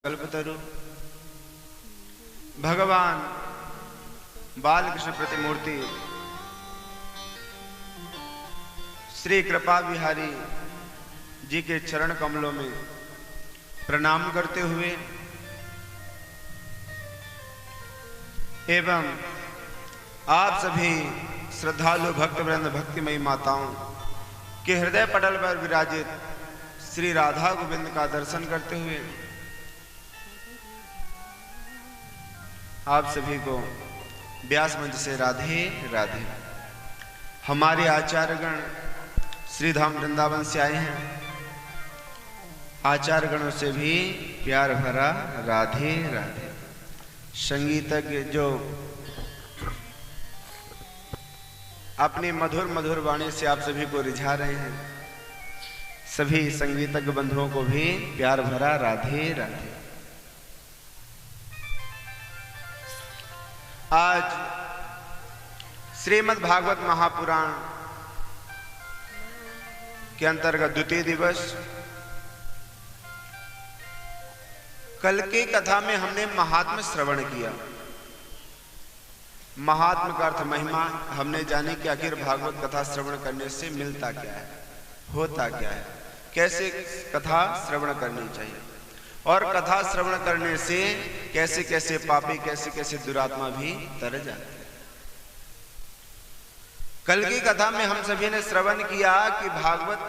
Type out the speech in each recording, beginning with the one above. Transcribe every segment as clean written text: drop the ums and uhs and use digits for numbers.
कल्पतरु भगवान बालकृष्ण प्रतिमूर्ति श्री कृपा बिहारी जी के चरण कमलों में प्रणाम करते हुए एवं आप सभी श्रद्धालु भक्तवृंद भक्तिमयी माताओं के हृदय पटल पर विराजित श्री राधा गोविंद का दर्शन करते हुए आप सभी को व्यास मंच से राधे राधे। हमारे आचार्यगण श्री धाम वृंदावन से आए हैं। आचार्यगणों से भी प्यार भरा राधे राधे। संगीतज्ञ जो अपनी मधुर मधुर वाणी से आप सभी को रिझा रहे हैं, सभी संगीतज्ञ बंधुओं को भी प्यार भरा राधे राधे। आज श्रीमद् भागवत महापुराण के अंतर्गत द्वितीय दिवस। कल की कथा में हमने महात्म्य श्रवण किया। महात्म्य का अर्थ महिमा हमने जानी कि आखिर भागवत कथा श्रवण करने से मिलता क्या है, होता क्या है, कैसे कथा श्रवण करनी चाहिए और कथा श्रवण करने से कैसे कैसे पापी कैसे कैसे दुरात्मा भी तर जाते हैं। कल की कथा में हम सभी ने श्रवण किया कि भागवत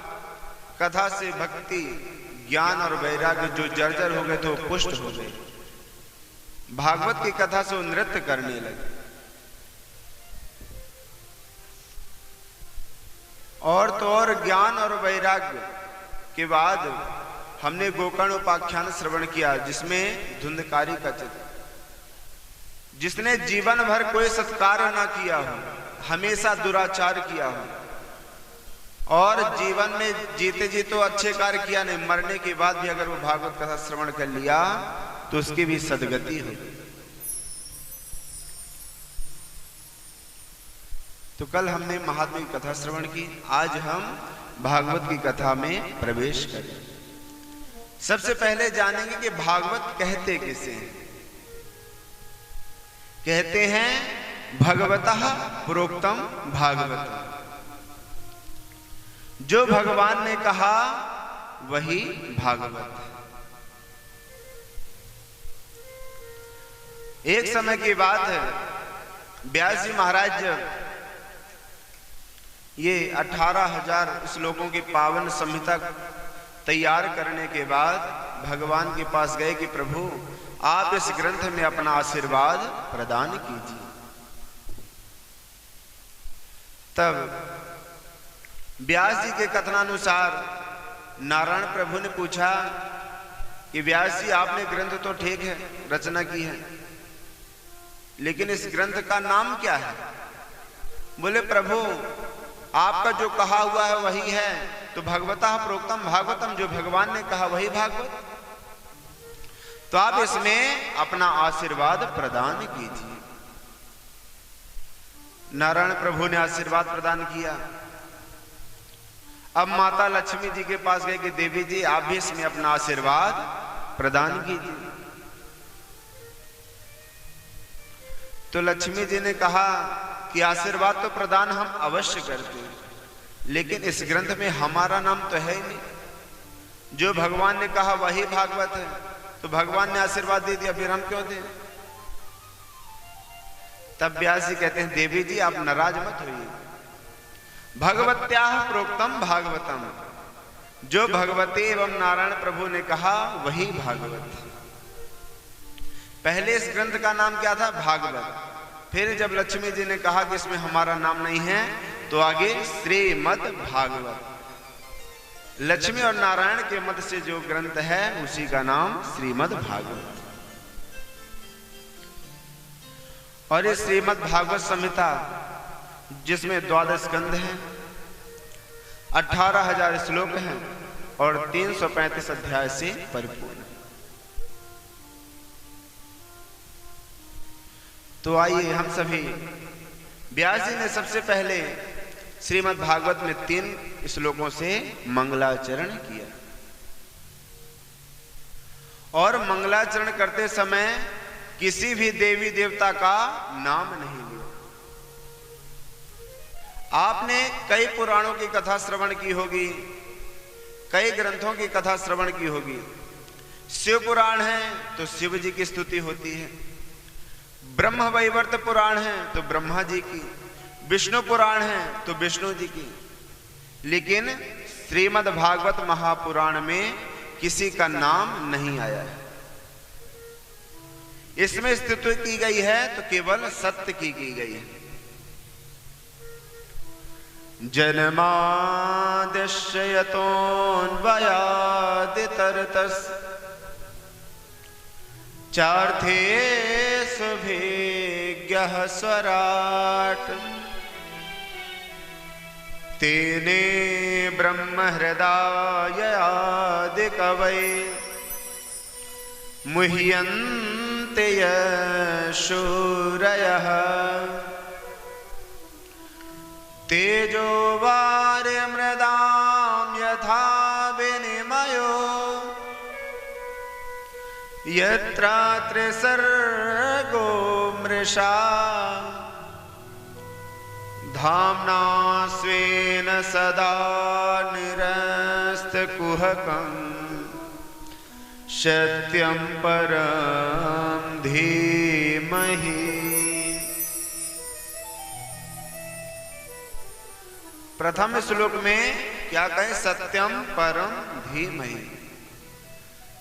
कथा से भक्ति ज्ञान और वैराग्य जो जर्जर हो गए थे वो पुष्ट हो गए। भागवत की कथा से वो नृत्य करने लगे और तो और ज्ञान और वैराग्य के बाद हमने गोकर्ण उपाख्यान श्रवण किया, जिसमें धुंधकारी का चित्र, जिसने जीवन भर कोई सत्कार्य ना किया हो, हमेशा दुराचार किया हो और जीवन में जीते जी तो अच्छे कार्य किया नहीं, मरने के बाद भी अगर वो भागवत कथा श्रवण कर लिया तो उसकी भी सदगति हो। तो कल हमने महात्मा की कथा श्रवण की, आज हम भागवत की कथा में प्रवेश करें। सबसे पहले जानेंगे कि भागवत कहते किसे हैं। कहते हैं भगवतः प्रोक्तम भागवतम, जो भगवान ने कहा वही भागवत है। एक समय की बात है, व्यास जी महाराज ये 18,000 श्लोकों की पावन संहिता तैयार करने के बाद भगवान के पास गए कि प्रभु आप इस ग्रंथ में अपना आशीर्वाद प्रदान कीजिए। तब व्यास जी के कथनानुसार नारायण प्रभु ने पूछा कि व्यास जी आपने ग्रंथ तो ठीक है रचना की है, लेकिन इस ग्रंथ का नाम क्या है? बोले प्रभु आपका जो कहा हुआ है वही है, तो भगवतः प्रोक्तम भागवतम, जो भगवान ने कहा वही भागवत, तो आप इसमें अपना आशीर्वाद प्रदान कीजिए। नारायण प्रभु ने आशीर्वाद प्रदान किया। अब माता लक्ष्मी जी के पास गए कि देवी जी आप भी इसमें अपना आशीर्वाद प्रदान कीजिए। तो लक्ष्मी जी ने कहा कि आशीर्वाद तो प्रदान हम अवश्य करते हैं, लेकिन इस ग्रंथ में हमारा नाम तो है ही नहीं। जो भगवान ने कहा वही भागवत है, तो भगवान ने आशीर्वाद दे दिया, फिर हम क्यों दें? तब व्यास जी कहते हैं देवी जी आप नाराज मत होइए। भगवत्याः प्रोक्तम भागवतम, जो भगवती एवं नारायण प्रभु ने कहा वही भागवत। पहले इस ग्रंथ का नाम क्या था? भागवत। फिर जब लक्ष्मी जी ने कहा कि इसमें हमारा नाम नहीं है, तो आगे श्रीमद् भागवत। लक्ष्मी और नारायण के मत से जो ग्रंथ है उसी का नाम श्रीमद् भागवत। और ये श्रीमद् भागवत संहिता जिसमें 12 स्कंध हैं, 18,000 श्लोक हैं और 335 अध्याय से परिपूर्ण। तो आइए हम सभी, व्यास जी ने सबसे पहले श्रीमद् भागवत में 3 श्लोकों से मंगलाचरण किया और मंगलाचरण करते समय किसी भी देवी देवता का नाम नहीं लिया। आपने कई पुराणों की कथा श्रवण की होगी, कई ग्रंथों की कथा श्रवण की होगी। शिव पुराण है तो शिव जी की स्तुति होती है, ब्रह्म वैवर्त पुराण है तो ब्रह्मा जी की, विष्णु पुराण है तो विष्णु जी की। लेकिन श्रीमद् भागवत महापुराण में किसी का नाम नहीं आया है। इसमें स्तुति की गई है तो केवल सत्य की गई है। जन्माद्यस्य यतोऽन्वयादितरतस् चार्थेषु भिज्ञः स्वराट् तेने ब्रह्महृदाय आदिकवये मुह्यन्ते शूरयः तेजो वारिमृदां यथा विनिमयो यत्र त्रिसर्गो मृषा धाम्ना स्वेन सदा निरस्तकुहकम् सत्यं परं धीमहि। प्रथम श्लोक में क्या कहें? सत्यम परम धीमहि।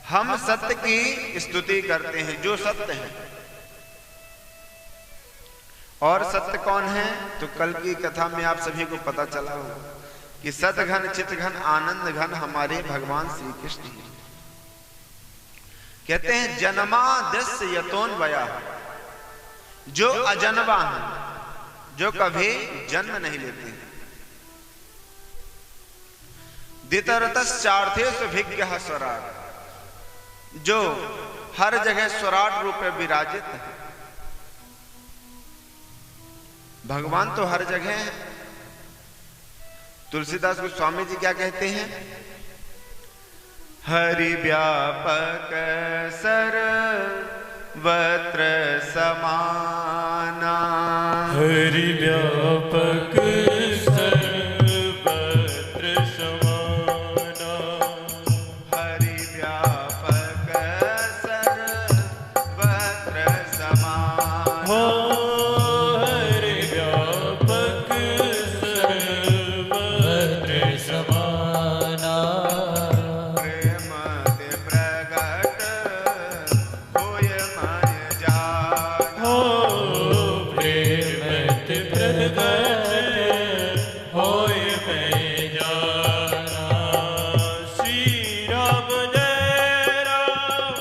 हम सत्य की स्तुति करते हैं, जो सत्य है। और सत्य कौन है? तो कल की कथा में आप सभी को पता चला होगा कि सतघन चितघन आनंद घन हमारे भगवान श्री कृष्ण हैं। कहते हैं जन्माद्यस्य यतोऽन्वया, जो अजन्मा है, जो कभी जन्म नहीं लेते हैं। द्वितरतश्चार्थेषु भिज्ञः स्वराट्, जो हर जगह स्वराट रूप में विराजित है। भगवान तो हर जगह है। तुलसीदास गोस्वामी जी क्या कहते हैं? हरि व्यापक सर्वत्र समाना, हरि व्यापक सर्वत्र समाना, हरि व्यापक सर्वत्र समाना, हो हरि व्यापक सर्वत्र समाना, प्रेम ते प्रगट होय मन जाना, हो प्रेम ते प्रगट होय मैं जाना। श्री राम जय राम,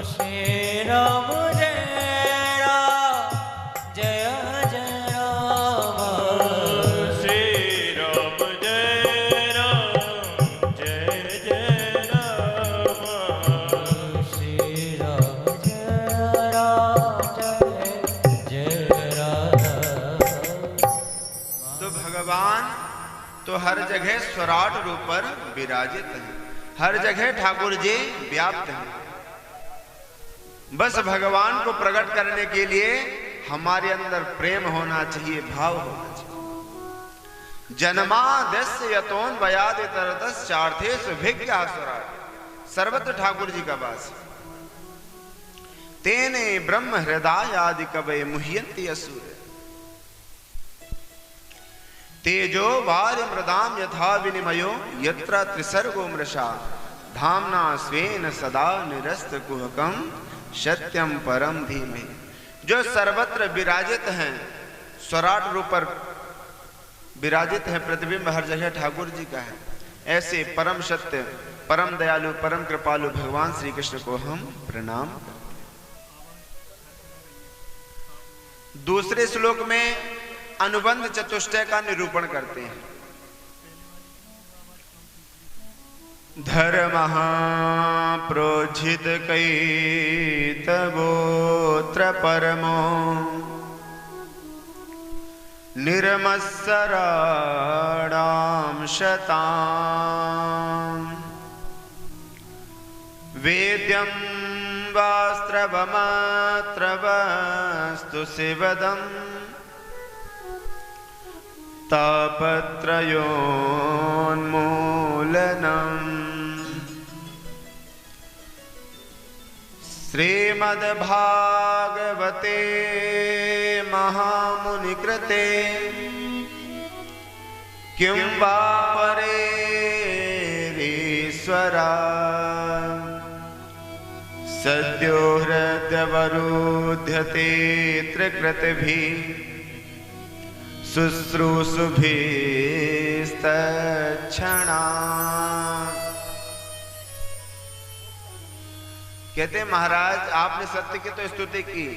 श्री राम जय राम, जय जय राम, श्री राम जय राम, जय जय राम, श्री राम जय राम, जय जय राम। तो भगवान तो हर जगह स्वराट रूप पर विराजित है, हर जगह ठाकुर जी व्याप्त हैं। बस भगवान को प्रकट करने के लिए हमारे अंदर प्रेम होना चाहिए, भाव होना चाहिए। जन्माद्यस्य यतोऽन्वयादितरतश्चार्थेषु भिज्ञः स्वराट्, सर्वत्र ठाकुर जी का वास है। तेने ब्रह्म हृदय आदि कवये मुह्यन्ति असुर, तेजो वारि मृदाम यथा विनिमयो यत्र त्रिसर्गो मृषा धाम्ना स्वेन सदा निरस्त कुहकम सत्यम परम धीमहि। जो सर्वत्र विराजित हैं, स्वराट रूप पर विराजित है, प्रतिबिंब हर जगह ठाकुर जी का है। ऐसे परम सत्य, परम दयालु, परम कृपालु भगवान श्री कृष्ण को हम प्रणाम करते हैं। दूसरे श्लोक में अनुबंध चतुष्टय का निरूपण करते हैं। धर्मः प्रोज्झित कैतवोऽत्र परमो निर्मत्सराणां शताम् वेद्यं वास्त्रवमात्र वस्तु शिवदम् तापत्रयोन्मूलनम् श्रीमद्भागवते महामुनिकृते किं वा परेरीश्वरा सद्यो हृदयवरुध्यते त्रिकृतिभिः शुश्रूषुभिस्तच्छणा। कहते हैं महाराज आपने सत्य की तो स्तुति की,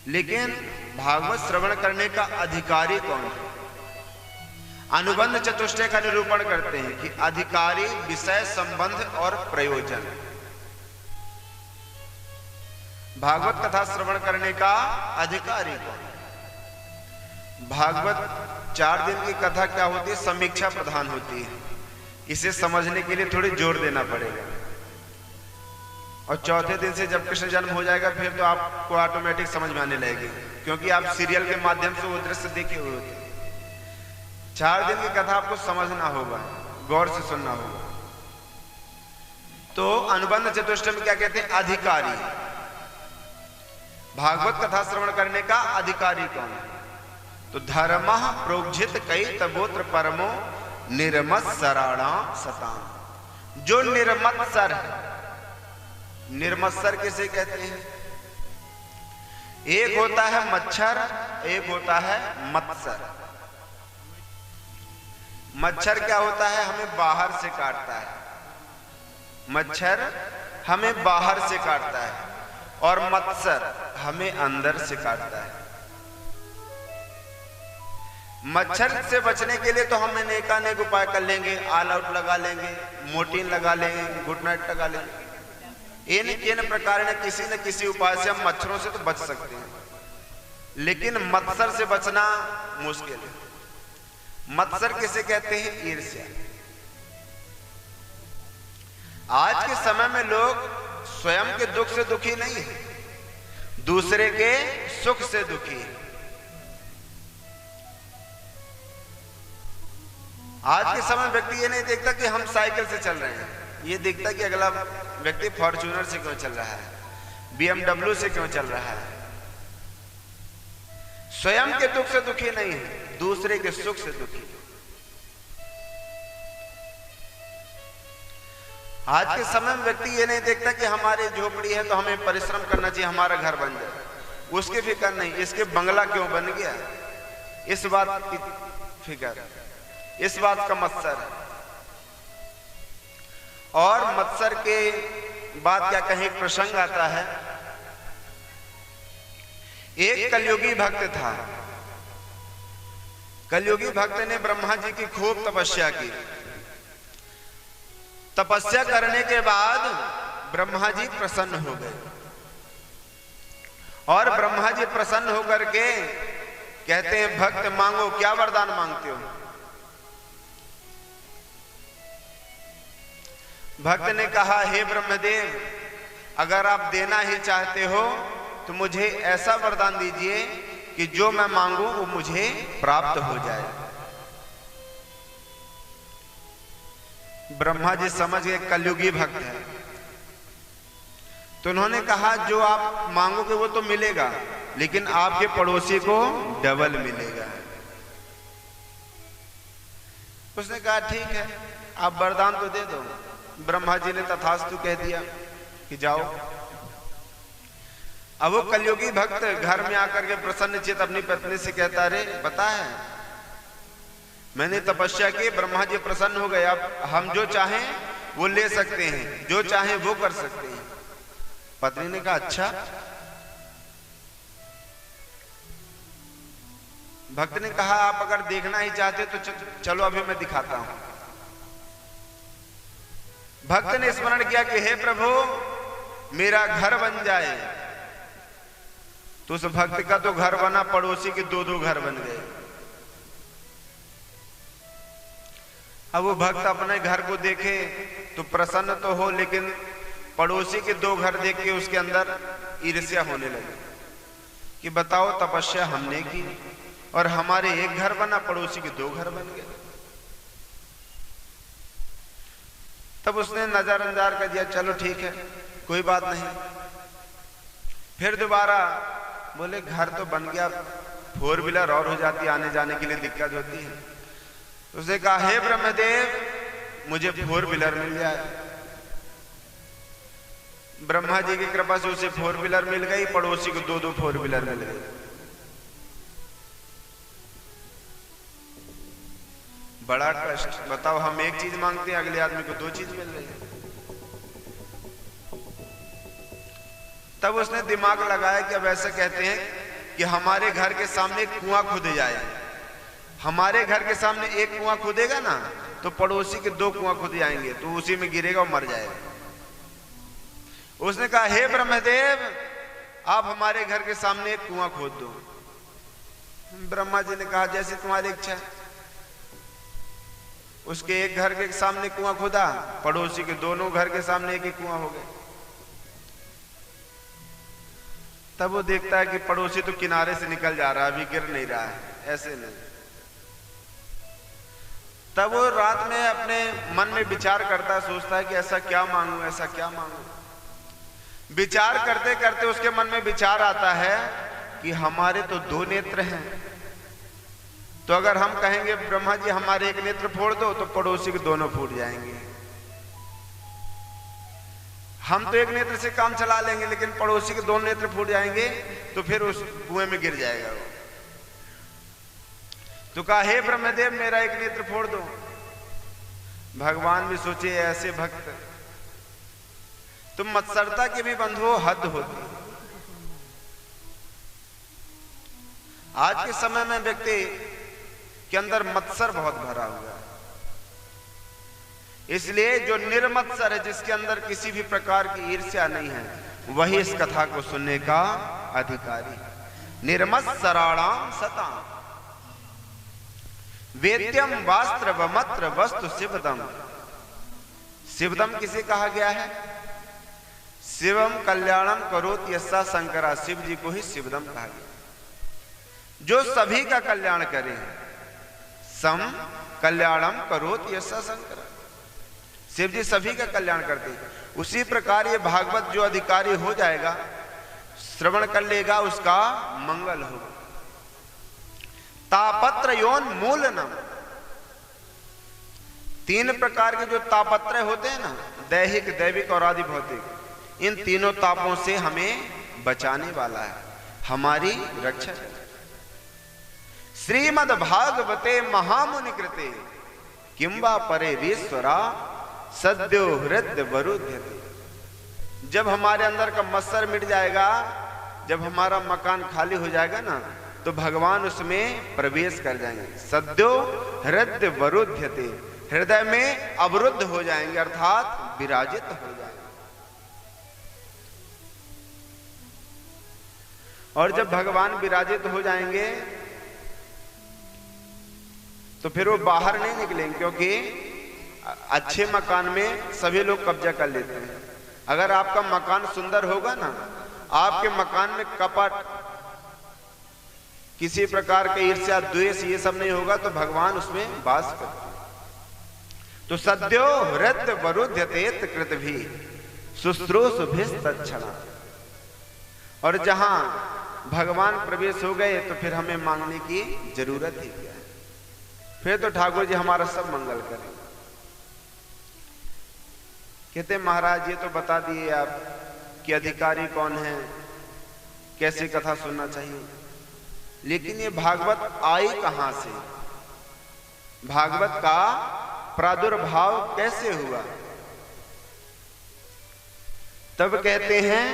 लेकिन भागवत श्रवण करने का अधिकारी कौन है? अनुबंध चतुष्टय का निरूपण करते हैं कि अधिकारी विषय संबंध और प्रयोजन। भागवत कथा श्रवण करने का अधिकारी कौन? भागवत 4 दिन की कथा क्या होती है? समीक्षा प्रधान होती है। इसे समझने के लिए थोड़ी जोर देना पड़ेगा। और चौथे दिन से जब कृष्ण जन्म हो जाएगा फिर तो आपको ऑटोमेटिक समझ में आने लगेगी, क्योंकि आप सीरियल के माध्यम से वो दृश्य देखे हुए होते। 4 दिन की कथा आपको समझना होगा, गौर से सुनना होगा। तो अनुबंध चतुष्टय में क्या कहते हैं? अधिकारी। भागवत कथा श्रवण करने का अधिकारी कौन है? तो धर्मः प्रोज्झित कई तबोत्र परमो निर्मत्सराणां शताम्। जो निर्मत्सर है, निर्मत्सर किसे कहते हैं? एक होता है मच्छर, एक होता है मत्सर। मच्छर क्या होता है? हमें बाहर से काटता है। मच्छर हमें बाहर से काटता है और मत्सर हमें अंदर से काटता है। मच्छर से बचने के लिए तो हम अनेकानेक उपाय कर लेंगे, ऑल आउट लगा लेंगे, मोर्टीन लगा लेंगे, गुड नाइट लगा लेंगे। इन प्रकार ने किसी न किसी उपाय से हम मच्छरों से तो बच सकते हैं, लेकिन मत्सर से बचना मुश्किल है। मत्सर किसे कहते हैं? ईर्ष्या। आज के समय में लोग स्वयं के दुख से दुखी नहीं है, दूसरे के सुख से दुखी है। आज के समय व्यक्ति ये नहीं देखता कि हम साइकिल से चल रहे हैं, ये देखता कि अगला व्यक्ति फॉर्च्यूनर से क्यों चल रहा है, BMW से क्यों चल रहा है। स्वयं के दुख से दुखी नहीं है, दूसरे के सुख से दुखी। आज के समय में व्यक्ति ये नहीं देखता कि हमारी झोपड़ी है तो हमें परिश्रम करना चाहिए, हमारा घर बन जाए, उसकी फिक्र नहीं, इसके बंगला क्यों बन गया, इस बात की फिक्र, इस बात का मत्सर है। और मत्सर के बाद क्या कहीं एक प्रसंग आता है। एक कलयुगी भक्त था। कलयुगी भक्त ने ब्रह्मा जी की खूब तपस्या की। तपस्या करने के बाद ब्रह्मा जी प्रसन्न हो गए और ब्रह्मा जी प्रसन्न होकर के कहते हैं, भक्त मांगो, क्या वरदान मांगते हो? भक्त ने कहा, हे ब्रह्मदेव, अगर आप देना ही चाहते हो तो मुझे ऐसा वरदान दीजिए कि जो मैं मांगू वो मुझे प्राप्त हो जाए। ब्रह्मा जी समझ गए कलयुगी भक्त है, तो उन्होंने कहा, जो आप मांगोगे वो तो मिलेगा, लेकिन आपके पड़ोसी को डबल मिलेगा। उसने कहा, ठीक है, आप वरदान तो दे दो। ब्रह्मा जी ने तथास्तु कह दिया कि जाओ। अब वो कलयुगी भक्त घर में आकर के प्रसन्नचित अपनी पत्नी से कहता, रे बता है, मैंने तपस्या की, ब्रह्मा जी प्रसन्न हो गए, अब हम जो चाहें वो ले सकते हैं, जो चाहें वो कर सकते हैं। पत्नी ने कहा, अच्छा। भक्त ने कहा, आप अगर देखना ही चाहते तो चलो अभी मैं दिखाता हूं। भक्त ने स्मरण किया कि हे प्रभु, मेरा घर बन जाए तो उस भक्त का तो घर बना, पड़ोसी के दो दो घर बन गए। अब वो भक्त अपने घर को देखे तो प्रसन्न तो हो, लेकिन पड़ोसी के दो घर देख के उसके अंदर ईर्ष्या होने लगी कि बताओ तपस्या हमने की और हमारे एक घर बना, पड़ोसी के दो घर बन गए। तब उसने नजरअंदाज कर दिया, चलो ठीक है कोई बात नहीं। फिर दोबारा बोले घर तो बन गया, 4 व्हीलर और हो जाती, आने जाने के लिए दिक्कत होती है। उसने कहा, हे ब्रह्मदेव मुझे 4 व्हीलर मिल जाए। ब्रह्मा जी की कृपा से उसे 4 व्हीलर मिल गई, पड़ोसी को 2-2 4 व्हीलर मिल गई। बड़ा कष्ट। बताओ, हम एक चीज मांगते हैं, अगले आदमी को 2 चीज मिल रही है। तब उसने दिमाग लगाया कि अब ऐसा कहते हैं कि हमारे घर के सामने एक कुआं खोदे जाए। हमारे घर के सामने एक कुआं खोदेगा ना तो पड़ोसी के 2 कुआं खोदे जाएंगे, तो उसी में गिरेगा और मर जाएगा। उसने कहा, हे ब्रह्मदेव आप हमारे घर के सामने एक कुआं खोद दो। ब्रह्मा जी ने कहा, जैसी तुम्हारी इच्छा। उसके एक घर के सामने कुआं खोदा, पड़ोसी के दोनों घर के सामने एक ही कुआं हो गए। तब वो देखता है कि पड़ोसी तो किनारे से निकल जा रहा है, अभी गिर नहीं रहा है, ऐसे नहीं। तब वो रात में अपने मन में विचार करता है, सोचता है कि ऐसा क्या मांगू, ऐसा क्या मांगू। विचार करते करते उसके मन में विचार आता है कि हमारे तो 2 नेत्र हैं, तो अगर हम कहेंगे ब्रह्मा जी हमारे एक नेत्र फोड़ दो तो पड़ोसी के दोनों फूट जाएंगे। हम तो एक नेत्र से काम चला लेंगे, लेकिन पड़ोसी के 2 नेत्र फूट जाएंगे तो फिर उस कुएं में गिर जाएगा वो। तो कहा, हे ब्रह्मदेव मेरा एक नेत्र फोड़ दो। भगवान भी सोचे, ऐसे भक्त तुम मत्सरता के भी बंधुओं, हद होती। आज के समय में व्यक्ति के अंदर मत्सर बहुत भरा हुआ है, इसलिए जो निर्मत्सर है, जिसके अंदर किसी भी प्रकार की ईर्ष्या नहीं है, वही इस कथा को सुनने का अधिकारी। निर्मत्सराणाम सताम वेद्यम वास्त्र वमत्र वस्तु शिवदम। शिवदम किसे कहा गया है? शिवम कल्याणम करोत यस्सा शंकरा, शिव जी को ही शिवदम कहा गया, जो सभी का कल्याण करे। सम कल्याणम करोत यस्सा शंकरा, शिव जी सभी का कल्याण करते। उसी प्रकार ये भागवत जो अधिकारी हो जाएगा, श्रवण कर लेगा, उसका मंगल होगा। तापत्र योन मूलनम, 3 प्रकार के जो तापत्र होते हैं ना, दैहिक, दैविक और आदि भौतिक, इन तीनों तापों से हमें बचाने वाला है, हमारी रक्षा है। श्रीमद् भागवते महामुनि कृते किंबा परे वीश्वरा सद्यो हृदय वरुध्यते। जब हमारे अंदर का मत्सर मिट जाएगा, जब हमारा मकान खाली हो जाएगा ना, तो भगवान उसमें प्रवेश कर जाएंगे। सद्यो हृदय वरुध्यते, हृदय में अवरुद्ध हो जाएंगे, अर्थात विराजित हो जाएंगे। और जब भगवान विराजित हो जाएंगे तो फिर वो बाहर नहीं निकलेंगे, क्योंकि अच्छे मकान में सभी लोग कब्जा कर लेते हैं। अगर आपका मकान सुंदर होगा ना, आपके मकान में कपट, किसी प्रकार के ईर्ष्या, द्वेष, ये सब नहीं होगा, तो भगवान उसमें वास करते हैं। तो सद्यो हृदय वरुध्यते कृत भी शुश्रूषुभिस्तच्छणा। और जहां भगवान प्रवेश हो गए तो फिर हमें मांगने की जरूरत ही क्या है, फिर तो ठाकुर जी हमारा सब मंगल करें। कहते महाराज ये तो बता दिए आप कि अधिकारी कौन है, कैसे कथा सुनना चाहिए, लेकिन ये भागवत आई कहां से, भागवत का प्रादुर्भाव कैसे हुआ? तब कहते हैं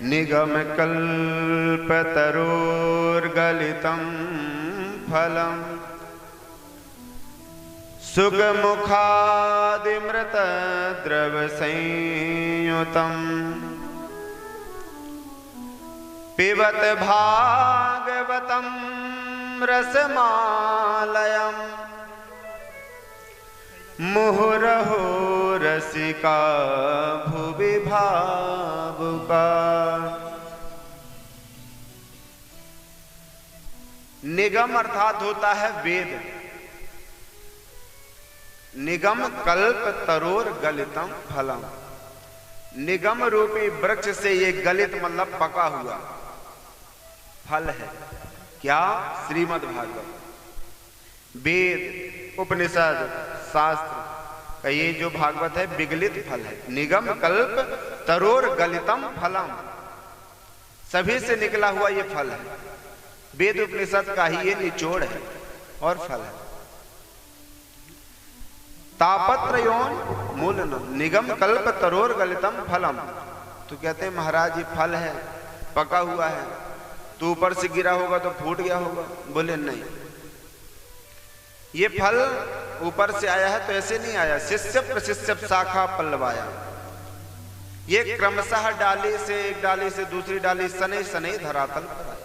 निगम कल्पतरोर्गलितम फलम सुगमुखादिमृत द्रव संयुतम पिबत भागवतम रसमालयम मुहुरहो रसिका भुवि भावुका। निगम अर्थात होता है वेद। निगम कल्प तरोर गलितम फलम। निगम रूपी वृक्ष से ये गलित मतलब पका हुआ फल है। क्या? श्रीमद् भागवत। वेद, उपनिषद, शास्त्र का ये जो भागवत है विगलित फल है। निगम कल्प तरोर गलितम फलम, सभी से निकला हुआ ये फल है। वेद उपनिषद का ही ये निचोड़ है और फल है। तापत्र यौन मूलनम निगम कल्प तरोर गलितम फलम। तो कहते हैं महाराज ये फल है, पका हुआ है, तो ऊपर से गिरा होगा तो फूट गया होगा। बोले नहीं, ये फल ऊपर से आया है तो ऐसे नहीं आया। शिष्य प्रशिष्य शाखा पल्लवाया, ये क्रमशः डाली से एक डाली से दूसरी डाली सने सने धरातल पर आया।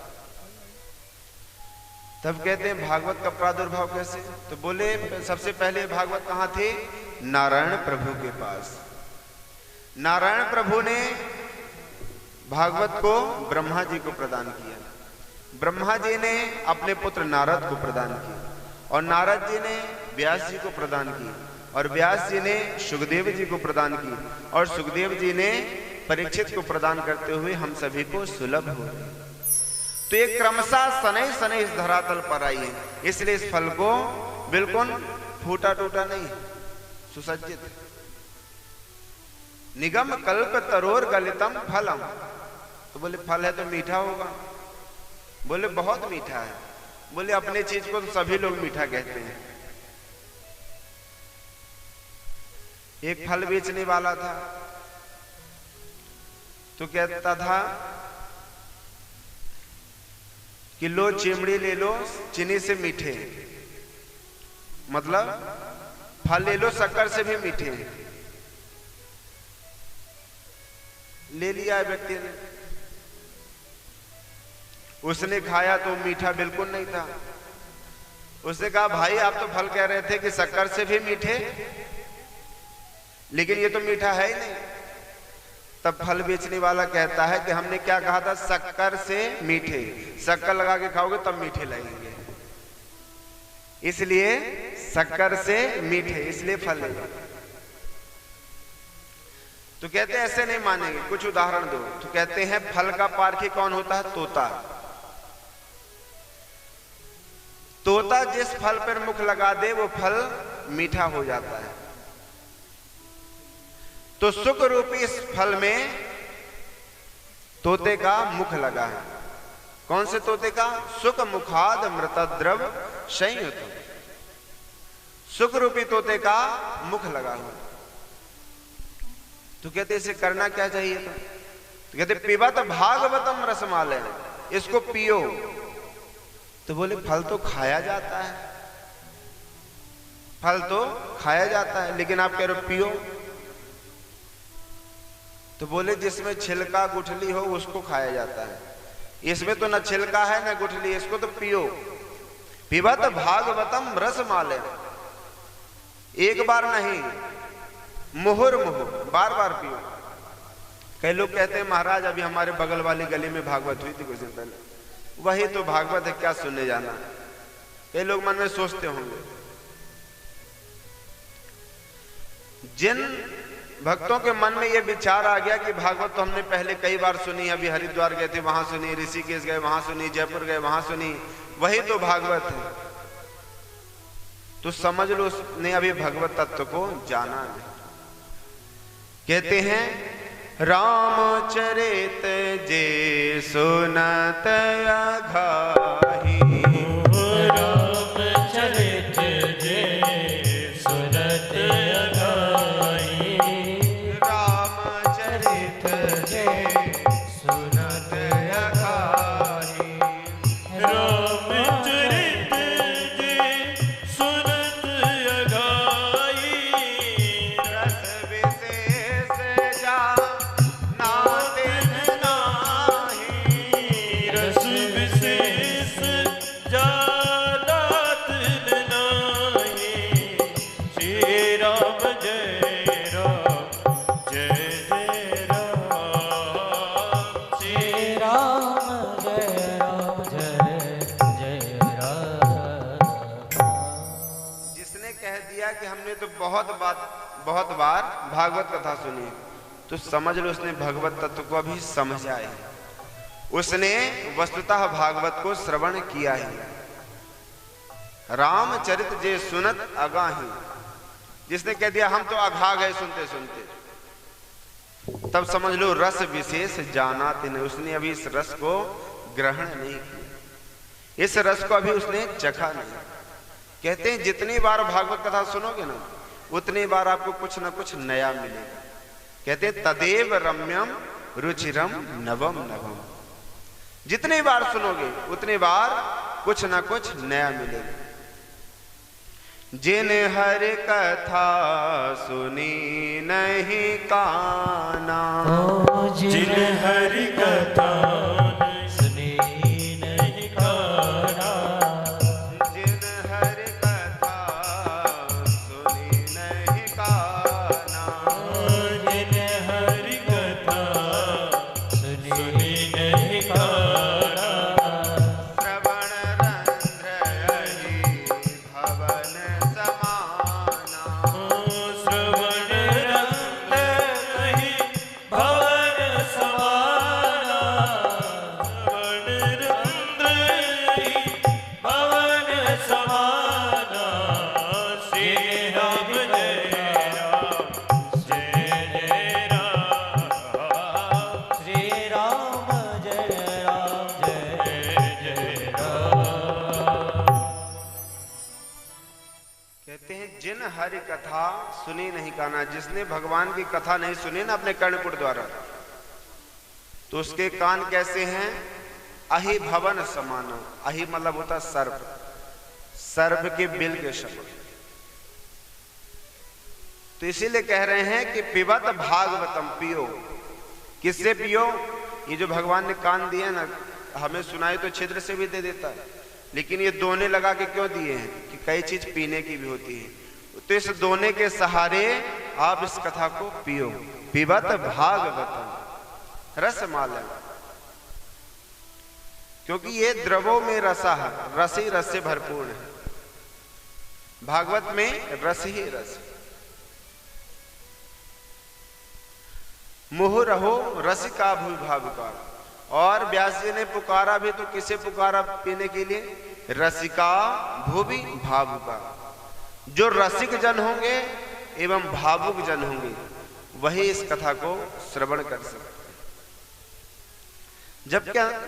तब कहते हैं भागवत का प्रादुर्भाव कैसे? तो बोले सबसे पहले भागवत कहाँ थे? नारायण प्रभु के पास। नारायण प्रभु ने भागवत को ब्रह्मा जी को प्रदान किया। ब्रह्मा जी ने अपने पुत्र नारद को प्रदान किया और नारद जी ने व्यास जी को प्रदान की और व्यास जी ने सुखदेव जी को प्रदान की और सुखदेव जी ने परीक्षित को प्रदान करते हुए हम सभी को सुलभ हो गए। तो एक क्रमशः सनई सनई इस धरातल पर आई है, इसलिए इस फल को बिल्कुल फूटा टूटा नहीं, सुसज्जित। निगम कल्प तरोर गलितम फलम। तो बोले फल है तो मीठा होगा। बोले बहुत मीठा है। बोले अपने चीज को तो सभी लोग मीठा कहते हैं। एक फल बेचने वाला था तो कहता था कि लो चिमड़ी ले लो चीनी से मीठे, मतलब फल ले लो शक्कर से भी मीठे। ले लिया व्यक्ति ने, उसने खाया तो मीठा बिल्कुल नहीं था। उसने कहा भाई आप तो फल कह रहे थे कि शक्कर से भी मीठे, लेकिन ये तो मीठा है ही नहीं। तब फल बेचने वाला कहता है कि हमने क्या कहा था? शक्कर से मीठे, शक्कर लगा के खाओगे तब मीठे लगेंगे, इसलिए शक्कर से मीठे, इसलिए फल लेगा। तो कहते हैं ऐसे नहीं मानेंगे, कुछ उदाहरण दो। तो कहते हैं फल का पारखी कौन होता है? तोता। तोता जिस फल पर मुख लगा दे वो फल मीठा हो जाता है। तो सुख रूपी इस फल में तोते का मुख लगा है। कौन से तोते का? सुख मुखाद मृतद्रव संयुत। सुख रूपी तोते का मुख लगा हुआ। तो कहते इसे करना क्या चाहिए था? तो कहते पिबत भागवतम रसमालय, इसको पियो। तो बोले फल तो खाया जाता है, फल तो खाया जाता है, लेकिन आप कह रहे हो पियो। तो बोले जिसमें छिलका गुठली हो उसको खाया जाता है, इसमें तो न छिलका है न गुठली, इसको तो पियो। पिबत भागवतम रसमालय, एक बार नहीं मुहुर्मुहु, बार बार पियो। कई लोग कहते हैं महाराज अभी हमारे बगल वाली गली में भागवत हुई थी कुछ दिन पहले, वही तो भागवत है, क्या सुनने जाना। कई लोग मन में सोचते होंगे। जिन भक्तों के मन में यह विचार आ गया कि भागवत तो हमने पहले कई बार सुनी, अभी हरिद्वार गए थे वहां सुनी, ऋषिकेश गए वहां सुनी, जयपुर गए वहां सुनी, वही तो भागवत है, तो समझ लो उसने अभी भगवत तत्व को जाना नहीं। कहते हैं रामचरित जे सुनत अघाही, रामचरित जे सुनत अघाही, रामचरित जे सुनत अघाही, रामचरित जे सुनत अघाही, रस विशेष जा नातिन नाही, बहुत बार भागवत कथा सुनी तो समझ लो उसने भगवत तत्व को अभी समझा है, उसने वस्तुतः भागवत को श्रवण किया ही। रामचरित जे सुनत अगाही, जिसने कह दिया हम तो अघा गए सुनते सुनते, तब समझ लो रस विशेष जाना तिन्हें, उसने अभी इस रस को ग्रहण नहीं किया, इस रस को अभी उसने चखा नहीं। कहते हैं जितनी बार भागवत कथा सुनोगे ना उतनी बार आपको कुछ ना कुछ नया मिलेगा। कहते हैं तदेव रम्यम रुचिरम नवम नवम, जितनी बार सुनोगे उतनी बार कुछ ना कुछ नया मिलेगा। जिन हरि कथा सुनी नहीं काना, जिन हरि कथा सुनी नहीं काना, जिन हरि कथा सुनी नहीं काना, जिन हरि कथा सुनी नहीं काना, श्रवण रंध्र हरि भवन समाना, श्रवण रंध्र हरि भवन समाना, श्रवण रंध्र हरि भवन समाना, श्री राम जय राम जय जय राम, श्री राम जय राम जय जय राम। कहते हैं जिन हरि कथा सुनी नहीं काना, जिसने भगवान की कथा नहीं सुनी ना अपने कर्णपुट द्वारा, तो उसके कान कैसे हैं? अहि भवन समाना, अहि मतलब होता सर्प, सर्प के बिल के समान। तो इसीलिए कह रहे हैं कि पिबत भागवतम, पियो। किससे पियो? ये जो भगवान ने कान दिए ना, हमें सुनाई तो छिद्र से भी दे देता है, लेकिन ये दोने लगा के क्यों दिए हैं? कि कई चीज पीने की भी होती है, तो इस दोने के सहारे आप इस कथा को पियो। पिबत भागवतम, रसमाला, क्योंकि ये द्रवों में रसा है, रस ही रस से भरपूर है। भागवत में रस ही रस। मुह रहो रसिका भूमि भावुका, और व्यास जी ने पुकारा भी तो किसे पुकारा पीने के लिए? रसिका भूमि भावुका। जो रसिक जन होंगे एवं भावुक जन होंगे वही इस कथा को श्रवण कर सकते हैं।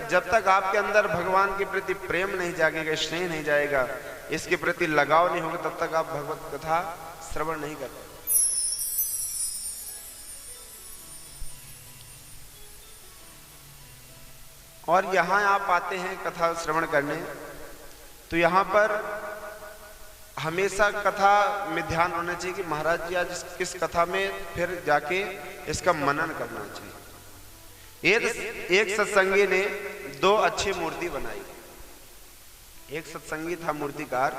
जब तक आपके अंदर भगवान के प्रति प्रेम नहीं जागेगा, स्नेह नहीं जाएगा, इसके प्रति लगाव नहीं होगा, तब तक आप भगवत कथा श्रवण नहीं कर पाएंगे। और यहां आप आते हैं कथा श्रवण करने, तो यहां पर हमेशा कथा में ध्यान होना चाहिए कि महाराज जी आज किस कथा में फिर जाके इसका मनन करना चाहिए। एक सत्संगी ने दो अच्छी मूर्ति बनाई। एक सत्संगी था मूर्तिकार,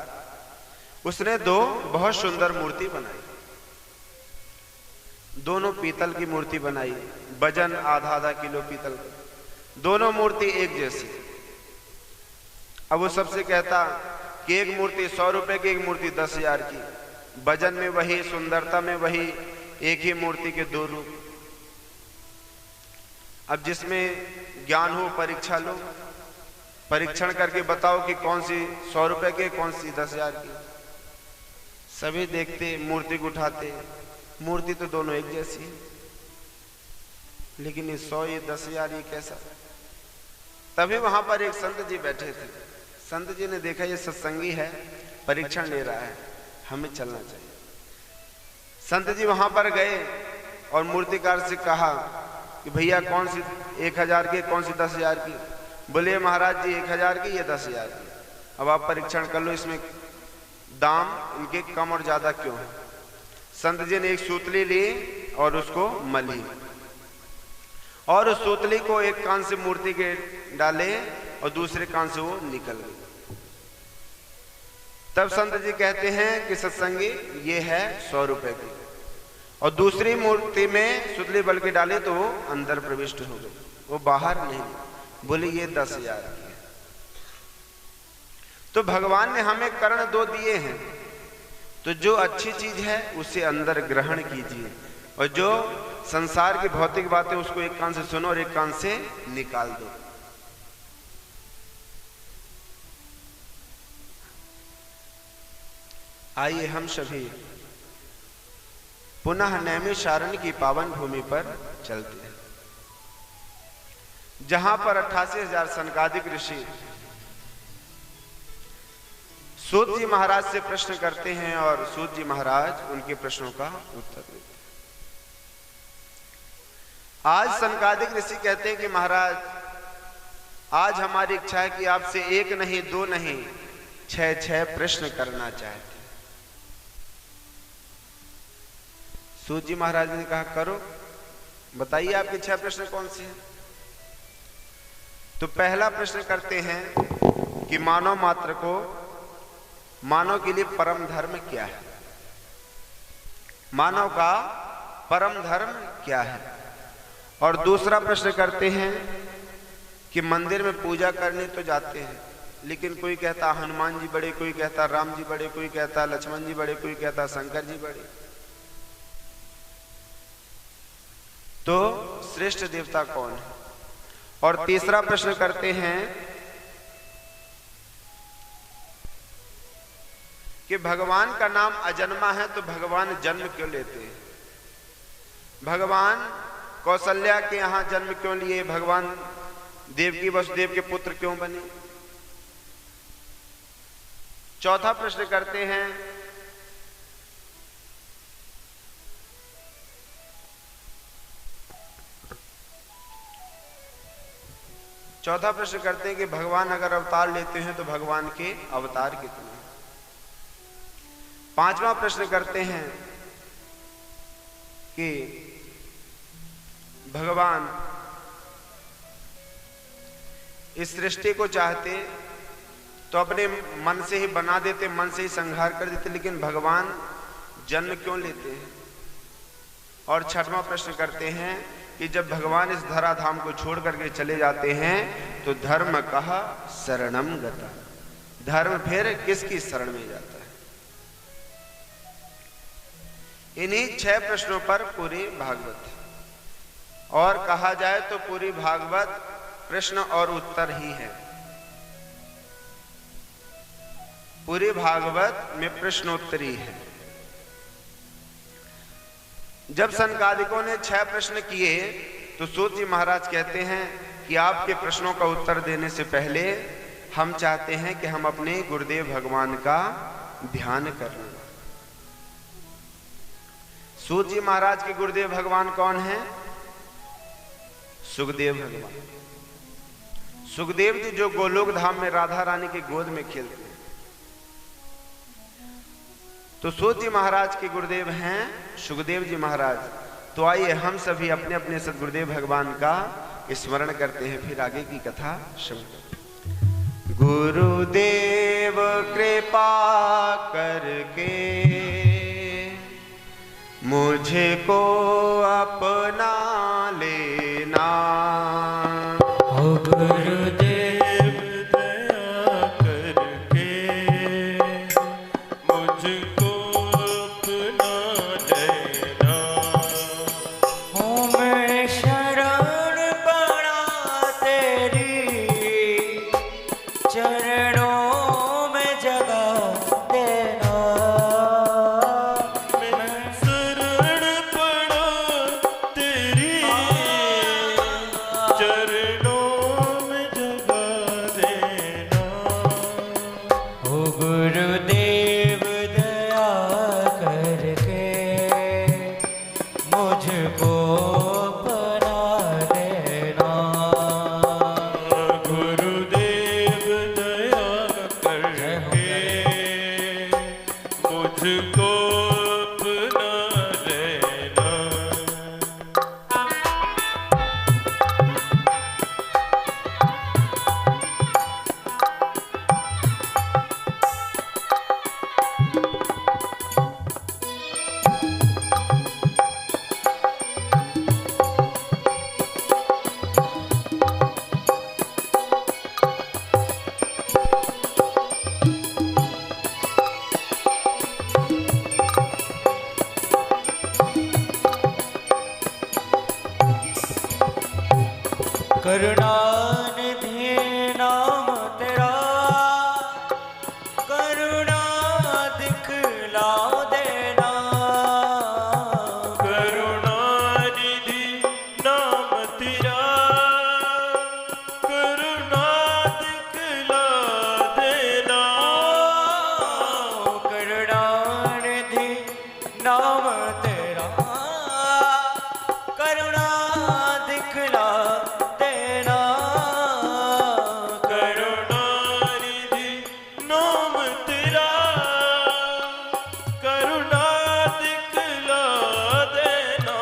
उसने दो बहुत सुंदर मूर्ति बनाई। दोनों पीतल की मूर्ति बनाई, वजन आधा आधा किलो पीतल का, दोनों मूर्ति एक जैसी। अब वो सबसे कहता कि एक मूर्ति 100 रुपए की, एक मूर्ति 10,000 की, वजन में वही, सुंदरता में वही, एक ही मूर्ति के दो रूप। अब जिसमें ज्ञान हो परीक्षा लो, परीक्षण करके बताओ कि कौन सी 100 रुपए की, कौन सी 10,000 की। सभी देखते, मूर्ति को उठाते, मूर्ति तो दोनों एक जैसी है, लेकिन ये 100 ये 10,000 ये कैसा? तभी वहां पर एक संत जी बैठे थे। संत जी ने देखा ये सत्संगी है, परीक्षण ले रहा है, हमें चलना चाहिए। संत जी वहां पर गए और मूर्तिकार से कहा कि भैया कौन सी 1,000 की, कौन सी 10,000 की? बोले महाराज जी 1,000 की, ये 10,000 की। अब आप परीक्षण कर लो, इसमें दाम इनके कम और ज्यादा क्यों है? संत जी ने एक सूतली ली और उसको मली, और उस सूतली को एक कान से मूर्ति के डाले और दूसरे कान से वो निकल गई। तब संत जी कहते हैं कि सत्संगी ये है 100 रुपए की, और दूसरी मूर्ति में सुतली बल के डाले तो वो अंदर प्रविष्ट हो गई, वो बाहर नहीं। बोले ये 10,000 की है। तो भगवान ने हमें कर्ण दो दिए हैं, तो जो अच्छी चीज है उसे अंदर ग्रहण कीजिए, और जो संसार की भौतिक बातें उसको एक कान से सुनो और एक कान से निकाल दो। आइए हम सभी पुनः नैमिषारण्य की पावन भूमि पर चलते हैं, जहां पर 88,000 सनकादिक ऋषि सूत जी महाराज से प्रश्न करते हैं और सूत जी महाराज उनके प्रश्नों का उत्तर देते हैं। आज सनकादिक ऋषि कहते हैं कि महाराज, आज हमारी इच्छा है कि आपसे 1 नहीं 2 नहीं 6 प्रश्न करना चाहते हैं। सूत जी महाराज ने कहा करो, बताइए आपके 6 प्रश्न कौन से हैं। तो पहला प्रश्न करते हैं कि मानव के लिए परम धर्म क्या है, मानव का परम धर्म क्या है। और दूसरा प्रश्न करते हैं कि मंदिर में पूजा करने तो जाते हैं, लेकिन कोई कहता हनुमान जी बड़े, कोई कहता राम जी बड़े, कोई कहता लक्ष्मण जी बड़े, कोई कहता शंकर जी बड़े, तो श्रेष्ठ देवता कौन है। और तीसरा प्रश्न करते हैं कि भगवान का नाम अजन्मा है तो भगवान जन्म क्यों लेते हैं, भगवान कौशल्या के यहां जन्म क्यों लिए, भगवान देवकी वसुदेव के पुत्र क्यों बने। चौथा प्रश्न करते हैं कि भगवान अगर अवतार लेते हैं तो भगवान के अवतार कितने। पांचवा प्रश्न करते हैं कि भगवान इस सृष्टि को चाहते तो अपने मन से ही बना देते, मन से ही संहार कर देते, लेकिन भगवान जन्म क्यों लेते हैं। और छठवां प्रश्न करते हैं कि जब भगवान इस धराधाम को छोड़ करके चले जाते हैं तो धर्म कहा शरणम गता, धर्म फिर किसकी शरण में जाता है। इन्हीं 6 प्रश्नों पर पूरी भागवत है, और कहा जाए तो पूरी भागवत प्रश्न और उत्तर ही है। पूरी भागवत में प्रश्नोत्तरी है। जब सनकादिकों ने 6 प्रश्न किए तो सूत जी महाराज कहते हैं कि आपके प्रश्नों का उत्तर देने से पहले हम चाहते हैं कि हम अपने गुरुदेव भगवान का ध्यान कर लें। सूत जी महाराज के गुरुदेव भगवान कौन है? सुखदेव भगवान। सुखदेव जी जो गोलोक धाम में राधा रानी की गोद में खेलते हैं, तो सूत जी महाराज के गुरुदेव हैं सुखदेव जी महाराज। तो आइए हम सभी अपने अपने सदगुरुदेव भगवान का स्मरण करते हैं, फिर आगे की कथा सुनते। गुरुदेव कृपा करके मुझको अपना लेना, ओ गुरुदेव दया करके मुझको अपना लेना। हूँ मैं शरण पड़ा तेरी चरणों में जगह देना। मैं शरण पड़ा तेरी चरणों में जगह देना। ओ गुरुदेव दया करके मुझको अपना लेना। गुरुदेव दया करके मुझको अपना लेना। करुणानिधि नाम तेरा करुणा दिखला देना। करुणानिधि नाम तेरा करुणा दिखला देना। करुणानिधि नाम तेरा करुणा दिखला देना। करुणानिधि नाम तेरा करुणा दिखला देना।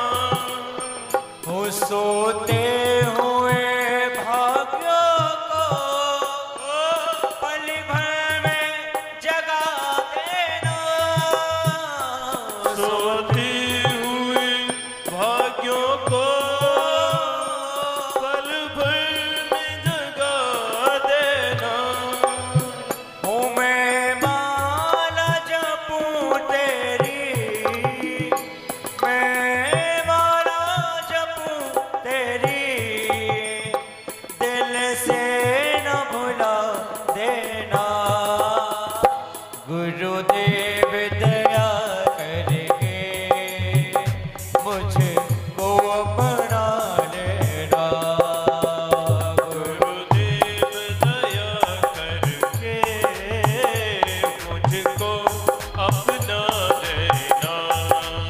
हो सोते हुए भाग्यों को पल भर में जगा देना। सोती हुई भाग्यों को पल भर में जगा देना। हूँ मैं माला जपूं तेरी मैं माला जपूं तेरी दिल से न भुला देना। गुरुदेव दया करके मुझको अपना लेना। गुरुदेव दया करके मुझको अपना लेना।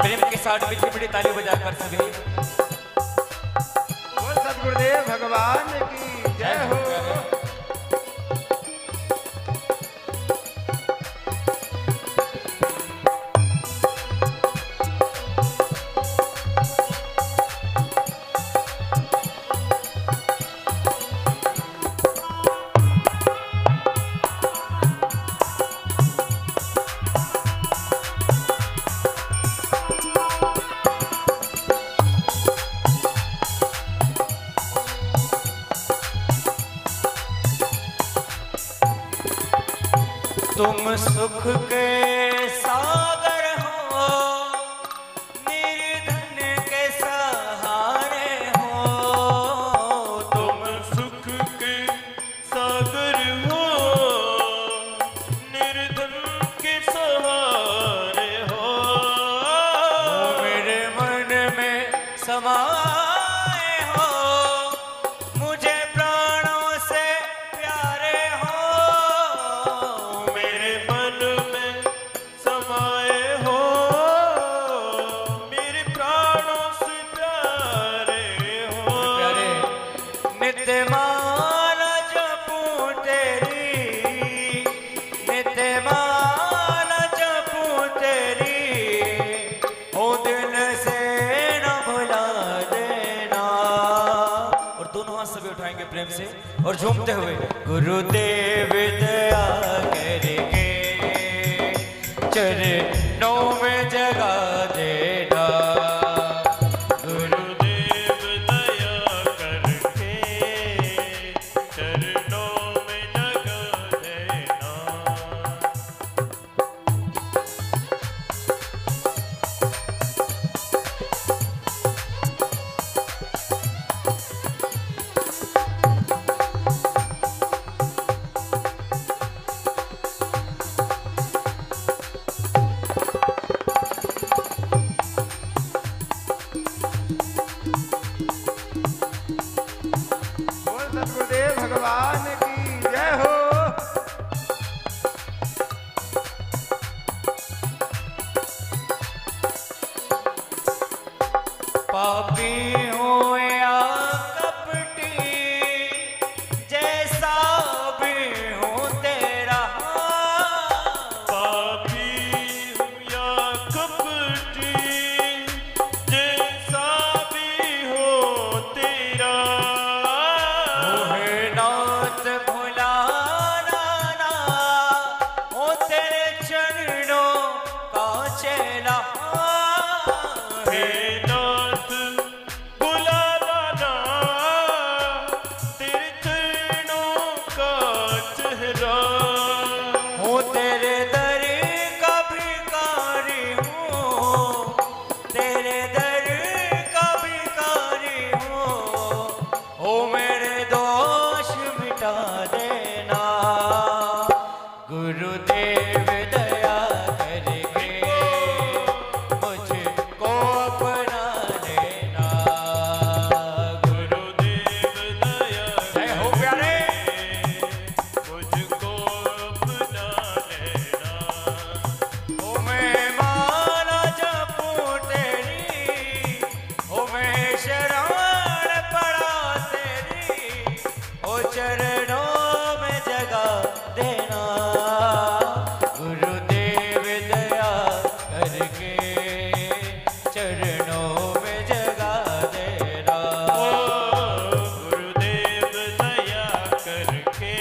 प्रेम के साथ मीठी मीठी ताली बजाकर सभी बोल सतगुरुदेव भगवान की जय हो। तुम सुख के सागर हो निर्धन के सहारे हो। तुम सुख के सागर हो निर्धन के सहारे हो। मेरे मन में समाए हो मुझे प्राणों से प्यारे हो। मेरे मन में समाए हो मेरे प्राणों से प्यारे हो। प्यारे नित्य माला जपूं तेरी नित्य माला जपूं तेरी हो दिल से न भुला देना। और दोनों हाथ सभी उठाएंगे प्रेम से और झूमते हुए गुरुदेव दया करके चरणों में जगा देना। गुरुदेव दया करके चरणों में जगा देना। बोल सतगुरुदेव भगवान की जय हो। पापी हो या कपटी जैसा भी हो तेरा। पापी हूँ या कपटी जैसा भी हो तेरा। मोहे नाथ भुलाना ना हो तेरे चरणों का चेला। हे नाथ शरण पड़ा तेरी, ओ चरणों में जगा देना। गुरुदेव दया करके चरणों में जगा देना। गुरुदेव दया करके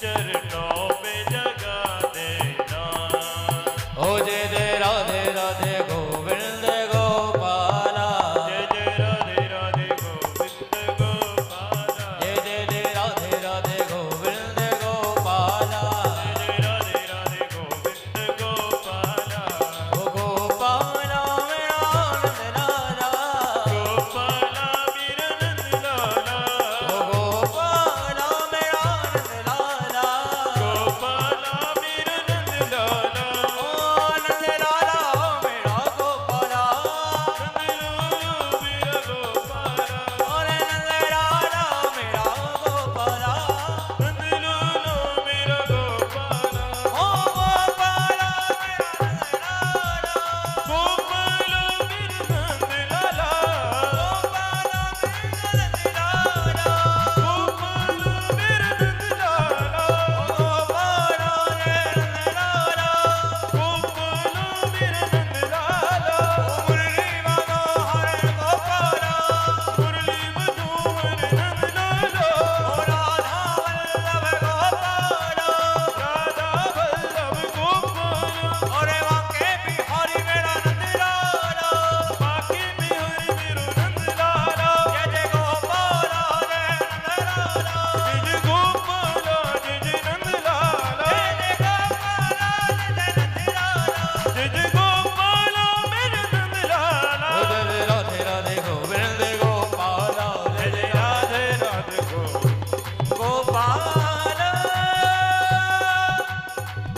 चरणों में जगा देना। ओ जय जय राधे राधे गोविंद गोपाला, जय जय राधे राधे गोविंद गोपाला, जय जय जय राधे राधे गोविंद गोपाला, जय राधे राधे गोविंद गोपाला। ओ गोपाला मेरा आनंद लाला, गोपाला मेरा नंद लाला, ओ गोपाला मेरा आनंद लाला, गोपाला मेरा नंद लाला, ओ आनंद लाला मेरा गोपाला, नंद लाला मेरा गोपाला, और आनंद लाला मेरा गोपाला, नंद लाला मेरा गोपाला, ओ गोपाला मेरा आनंद लाला, गोपाला मेरा नंद लाला, गोपाला मेरा आनंद लाला, गोपाला मेरा नंद लाला, गोपाला मेरा आनंद लाला, गोपाला मेरा नंद लाला, मुरली मनोहर गोपाला, मुरली मनोहर नंद लाला, ओ राधा वल्लभ गोपाला, राधा वल्लभ गोपाला, और वाके बिहारी मेरा नंद लाला, बाकी बिहारी मेरो नंद लाला, जय जय गोपाला जय नंद लाला, जय जय गोपाला जय जय नंद लाला, जय जय गोपाला जय नंद लाला, जय जय गोपाला मेरे नंद लाला, ओ जय राधे राधे गोविंद गोपाला, जय जय राधे राधे गोविंद गोपाला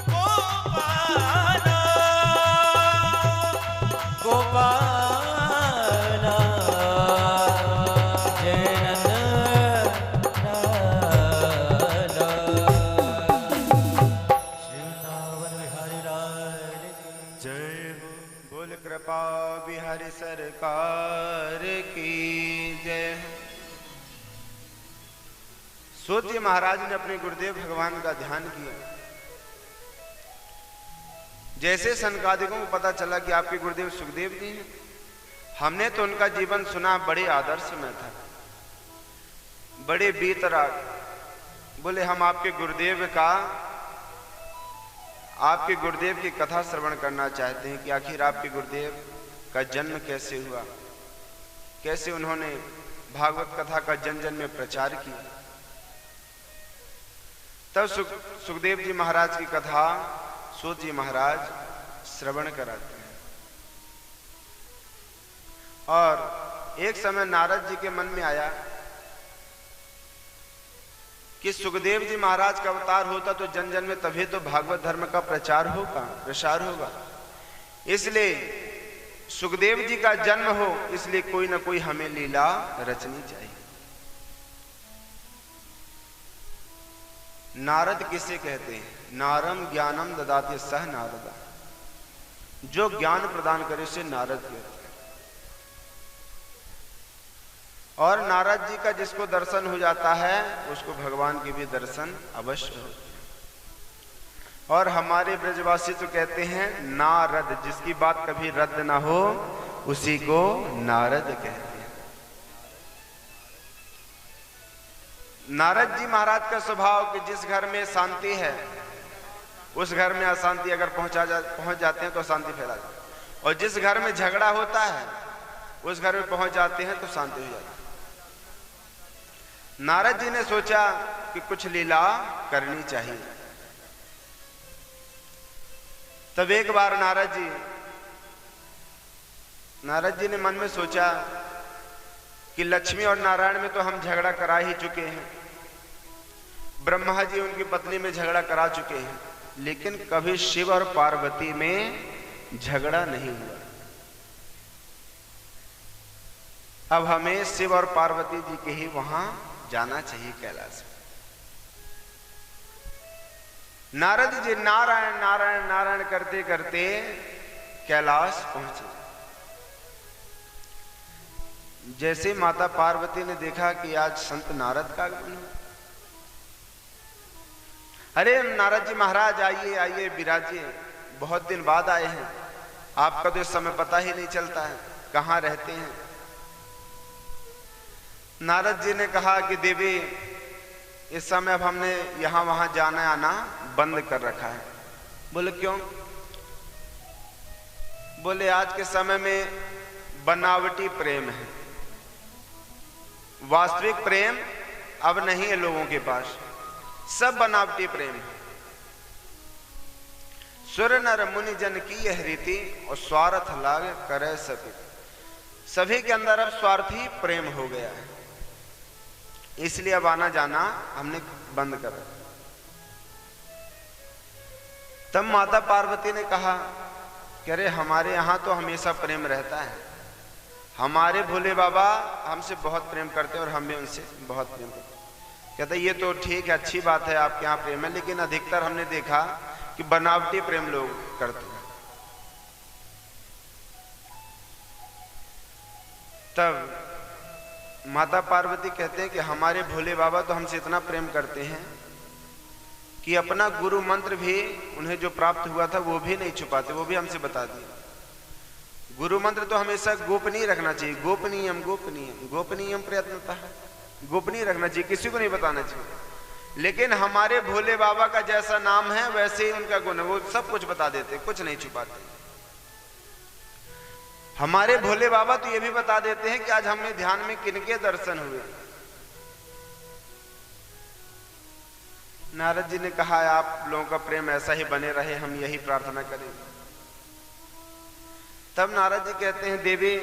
गोपाला गोपाला जय नंद लाला। वृंदावन बिहारी लाल की जय हो। बोल कृपा बिहारी सरकार की जय। सूत महाराज ने अपने गुरुदेव भगवान का ध्यान किया। जैसे सनकादिकों को पता चला कि आपके गुरुदेव सुखदेव जी हैं, हमने तो उनका जीवन सुना, बड़े आदर्श में था, बड़े बीतराग। बोले हम आपके गुरुदेव की कथा श्रवण करना चाहते हैं कि आखिर आपके गुरुदेव का जन्म कैसे हुआ, कैसे उन्होंने भागवत कथा का जन जन में प्रचार किया। तब सुखदेव जी महाराज की कथा सूत जी महाराज श्रवण कराते हैं। और एक समय नारद जी के मन में आया कि सुखदेव जी महाराज का अवतार होता तो जन जन में तभी तो भागवत धर्म का प्रचार होगा, प्रसार होगा। इसलिए सुखदेव जी का जन्म हो, इसलिए कोई ना कोई हमें लीला रचनी चाहिए। नारद किसे कहते हैं? नारम ज्ञानम ददाते सह नारदा, जो ज्ञान प्रदान करे उसे नारद कहते हैं। और नारद जी का जिसको दर्शन हो जाता है उसको भगवान के भी दर्शन अवश्य होते हैं। और हमारे ब्रजवासी तो कहते हैं नारद, जिसकी बात कभी रद्द ना हो उसी को नारद कहते हैं। नारद जी महाराज का स्वभाव कि जिस घर में शांति है उस घर में अशांति अगर पहुंच जाते हैं तो शांति फैला जाती है, और जिस घर में झगड़ा होता है उस घर में पहुंच जाते हैं तो शांति हो जाती है। नारद जी ने सोचा कि कुछ लीला करनी चाहिए। तब एक बार नारद जी ने मन में सोचा कि लक्ष्मी और नारायण में तो हम झगड़ा करा ही चुके हैं, ब्रह्मा जी उनकी पत्नी में झगड़ा करा चुके हैं, लेकिन कभी शिव और पार्वती में झगड़ा नहीं हुआ। अब हमें शिव और पार्वती जी के ही वहां जाना चाहिए, कैलाश में। नारद जी नारायण नारायण नारायण करते करते कैलाश पहुंचे। जैसे माता पार्वती ने देखा कि आज संत नारद का आगमन है, अरे नारद जी महाराज आइए आइए विराजिए, बहुत दिन बाद आए हैं, आपका तो इस समय पता ही नहीं चलता है, कहाँ रहते हैं। नारद जी ने कहा कि देवी इस समय अब हमने यहां वहां जाना आना बंद कर रखा है। बोले क्यों? बोले आज के समय में बनावटी प्रेम है, वास्तविक प्रेम अब नहीं है लोगों के पास, सब बनावटी प्रेम है। सुर नर मुनि जन की यह रीति और स्वार्थ लाग करे सभी, सभी के अंदर अब स्वार्थी प्रेम हो गया है, इसलिए अब आना जाना हमने बंद कर रखा। तब माता पार्वती ने कहा कि अरे हमारे यहां तो हमेशा प्रेम रहता है, हमारे भोले बाबा हमसे बहुत प्रेम करते हैं और हम भी उनसे बहुत प्रेम करते हैं। कहते ये तो ठीक है, अच्छी बात है आपके यहाँ प्रेम है, लेकिन अधिकतर हमने देखा कि बनावटी प्रेम लोग करते हैं। तब माता पार्वती कहते हैं कि हमारे भोले बाबा तो हमसे इतना प्रेम करते हैं कि अपना गुरु मंत्र भी उन्हें जो प्राप्त हुआ था वो भी नहीं छुपाते, वो भी हमसे बता दिए। गुरु मंत्र तो हमेशा गोपनीय रखना चाहिए, गोपनीयम गोपनीयम गोपनीयम प्रयत्नता है, गोपनीय रखना चाहिए, किसी को नहीं बताना चाहिए। लेकिन हमारे भोले बाबा का जैसा नाम है वैसे ही उनका गुण है, वो सब कुछ बता देते, कुछ नहीं छुपाते। हमारे भोले बाबा तो ये भी बता देते हैं कि आज हमें ध्यान में किनके दर्शन हुए। नारद जी ने कहा आप लोगों का प्रेम ऐसा ही बने रहे, हम यही प्रार्थना करेंगे। तब नारद जी कहते हैं देवी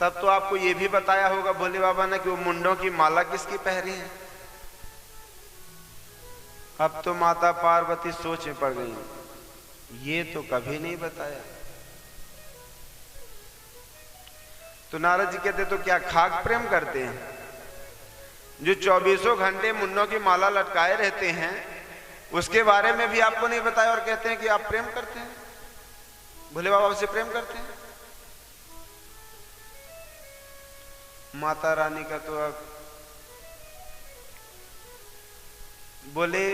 तब तो आपको ये भी बताया होगा भोले बाबा ने कि वो मुंडों की माला किसकी पहरी है। अब तो माता पार्वती सोच में पड़ गई, ये तो कभी नहीं बताया। तो नारद जी कहते तो क्या खाक प्रेम करते हैं? जो 24 घंटे मुन्नों की माला लटकाए रहते हैं उसके बारे में भी आपको नहीं बताया और कहते हैं कि आप प्रेम करते हैं, भोले बाबा से प्रेम करते हैं। माता रानी का तो अब बोले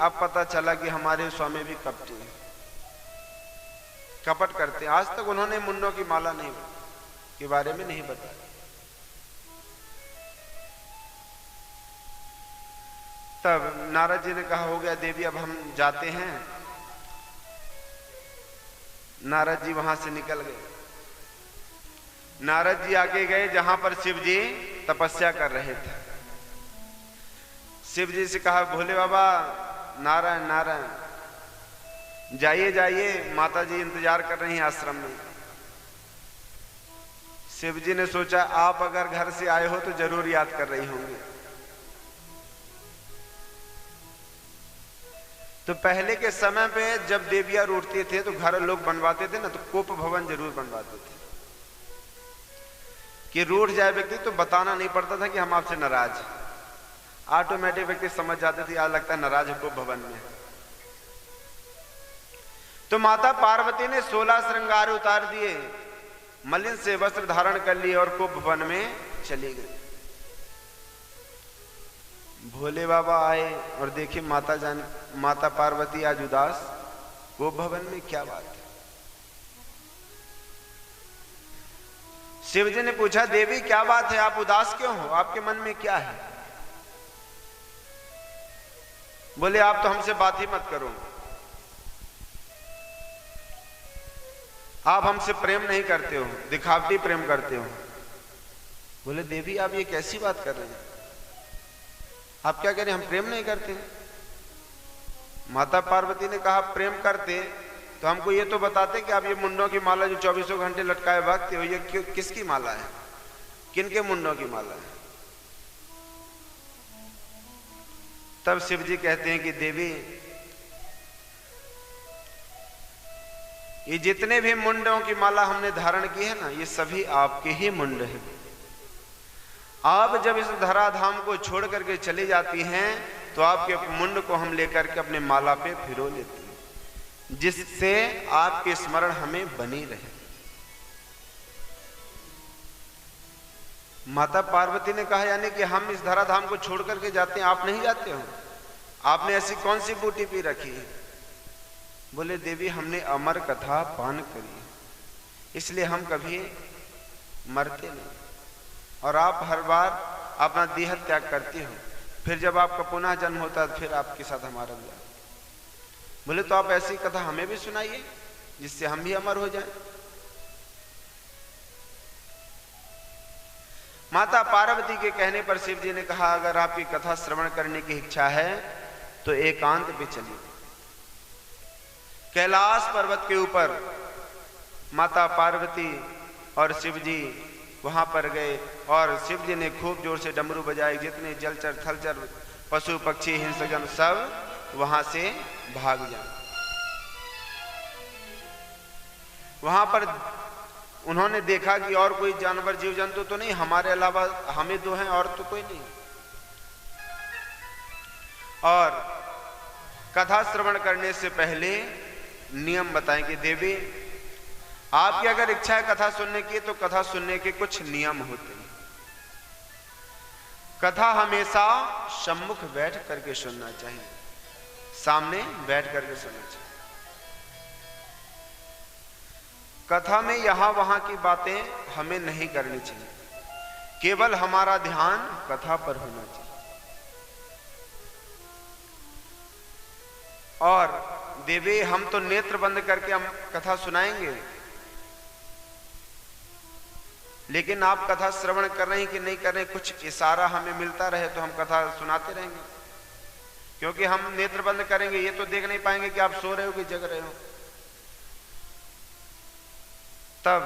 अब पता चला कि हमारे स्वामी भी कपटी हैं, कपट करते हैं। आज तक उन्होंने मुन्नों की माला नहीं के बारे में नहीं बताया। तब नारद जी ने कहा हो गया देवी अब हम जाते हैं। नारद जी वहां से निकल गए। नारद जी आगे गए जहां पर शिव जी तपस्या कर रहे थे। शिव जी से कहा भोले बाबा नारायण नारायण, जाइए जाइए, माता जी इंतजार कर रही हैं आश्रम में। शिव जी ने सोचा आप अगर घर से आए हो तो जरूर याद कर रही होंगी। तो पहले के समय पे जब देवियां रूठती थे तो घर लोग बनवाते थे ना, तो कोप भवन जरूर बनवाते थे कि रूठ जाए व्यक्ति तो बताना नहीं पड़ता था कि हम आपसे नाराज हैं, ऑटोमेटिक व्यक्ति समझ जाते थे यार लगता है नाराज है कोप भवन में। तो माता पार्वती ने 16 श्रृंगार उतार दिए, मलिन से वस्त्र धारण कर लिए और कोप भवन में चली गई। भोले बाबा आए और देखिए माता पार्वती आज उदास, कोप भवन में क्या बात है। शिव जी ने पूछा देवी क्या बात है, आप उदास क्यों हो, आपके मन में क्या है? बोले आप तो हमसे बात ही मत करो, आप हमसे प्रेम नहीं करते हो, दिखावटी प्रेम करते हो। बोले देवी आप ये कैसी बात कर रहे हैं, आप क्या कह रहे हैं हम प्रेम नहीं करते? माता पार्वती ने कहा प्रेम करते तो हमको ये तो बताते कि आप ये मुंडों की माला जो 24 घंटे लटकाए भागते हो ये किसकी माला है, किनके मुंडों की माला है? तब शिव जी कहते हैं कि देवी ये जितने भी मुंडों की माला हमने धारण की है ना, ये सभी आपके ही मुंड हैं। आप जब इस धराधाम को छोड़ करके चली जाती हैं तो आपके मुंड को हम लेकर के अपने माला पे फिरो लेते हैं, जिससे आपके स्मरण हमें बनी रहे। माता पार्वती ने कहा यानी कि हम इस धराधाम को छोड़ करके जाते हैं, आप नहीं जाते हो? आपने ऐसी कौन सी बूटी पी रखी है? बोले देवी हमने अमर कथा पान करी है, इसलिए हम कभी मरते नहीं, और आप हर बार अपना देह त्याग करती हो, फिर जब आपका पुनः जन्म होता है फिर आपके साथ हमारा विवाह। बोले तो आप ऐसी कथा हमें भी सुनाइए जिससे हम भी अमर हो जाएं। माता पार्वती के कहने पर शिव जी ने कहा अगर आपकी कथा श्रवण करने की इच्छा है तो एकांत पे चलिए। कैलाश पर्वत के ऊपर माता पार्वती और शिव जी वहां पर गए और शिव जी ने खूब जोर से डमरू बजाए। जितने जलचर थलचर पशु पक्षी हिंसजन सब वहां से भाग जाए। वहां पर उन्होंने देखा कि और कोई जानवर जीव जंतु तो नहीं, हमारे अलावा हमें दो हैं और तो कोई नहीं। और कथा श्रवण करने से पहले नियम बताएंगे देवी, आपकी अगर इच्छा है कथा सुनने की तो कथा सुनने के कुछ नियम होते हैं। कथा हमेशा सम्मुख बैठ करके सुनना चाहिए, सामने बैठ करके सुनना चाहिए। कथा में यहां वहां की बातें हमें नहीं करनी चाहिए, केवल हमारा ध्यान कथा पर होना चाहिए। और देवी हम तो नेत्र बंद करके हम कथा सुनाएंगे, लेकिन आप कथा श्रवण कर रहे हैं कि नहीं कर रहे, कुछ इशारा हमें मिलता रहे तो हम कथा सुनाते रहेंगे। क्योंकि हम नेत्र बंद करेंगे ये तो देख नहीं पाएंगे कि आप सो रहे हो कि जग रहे हो। तब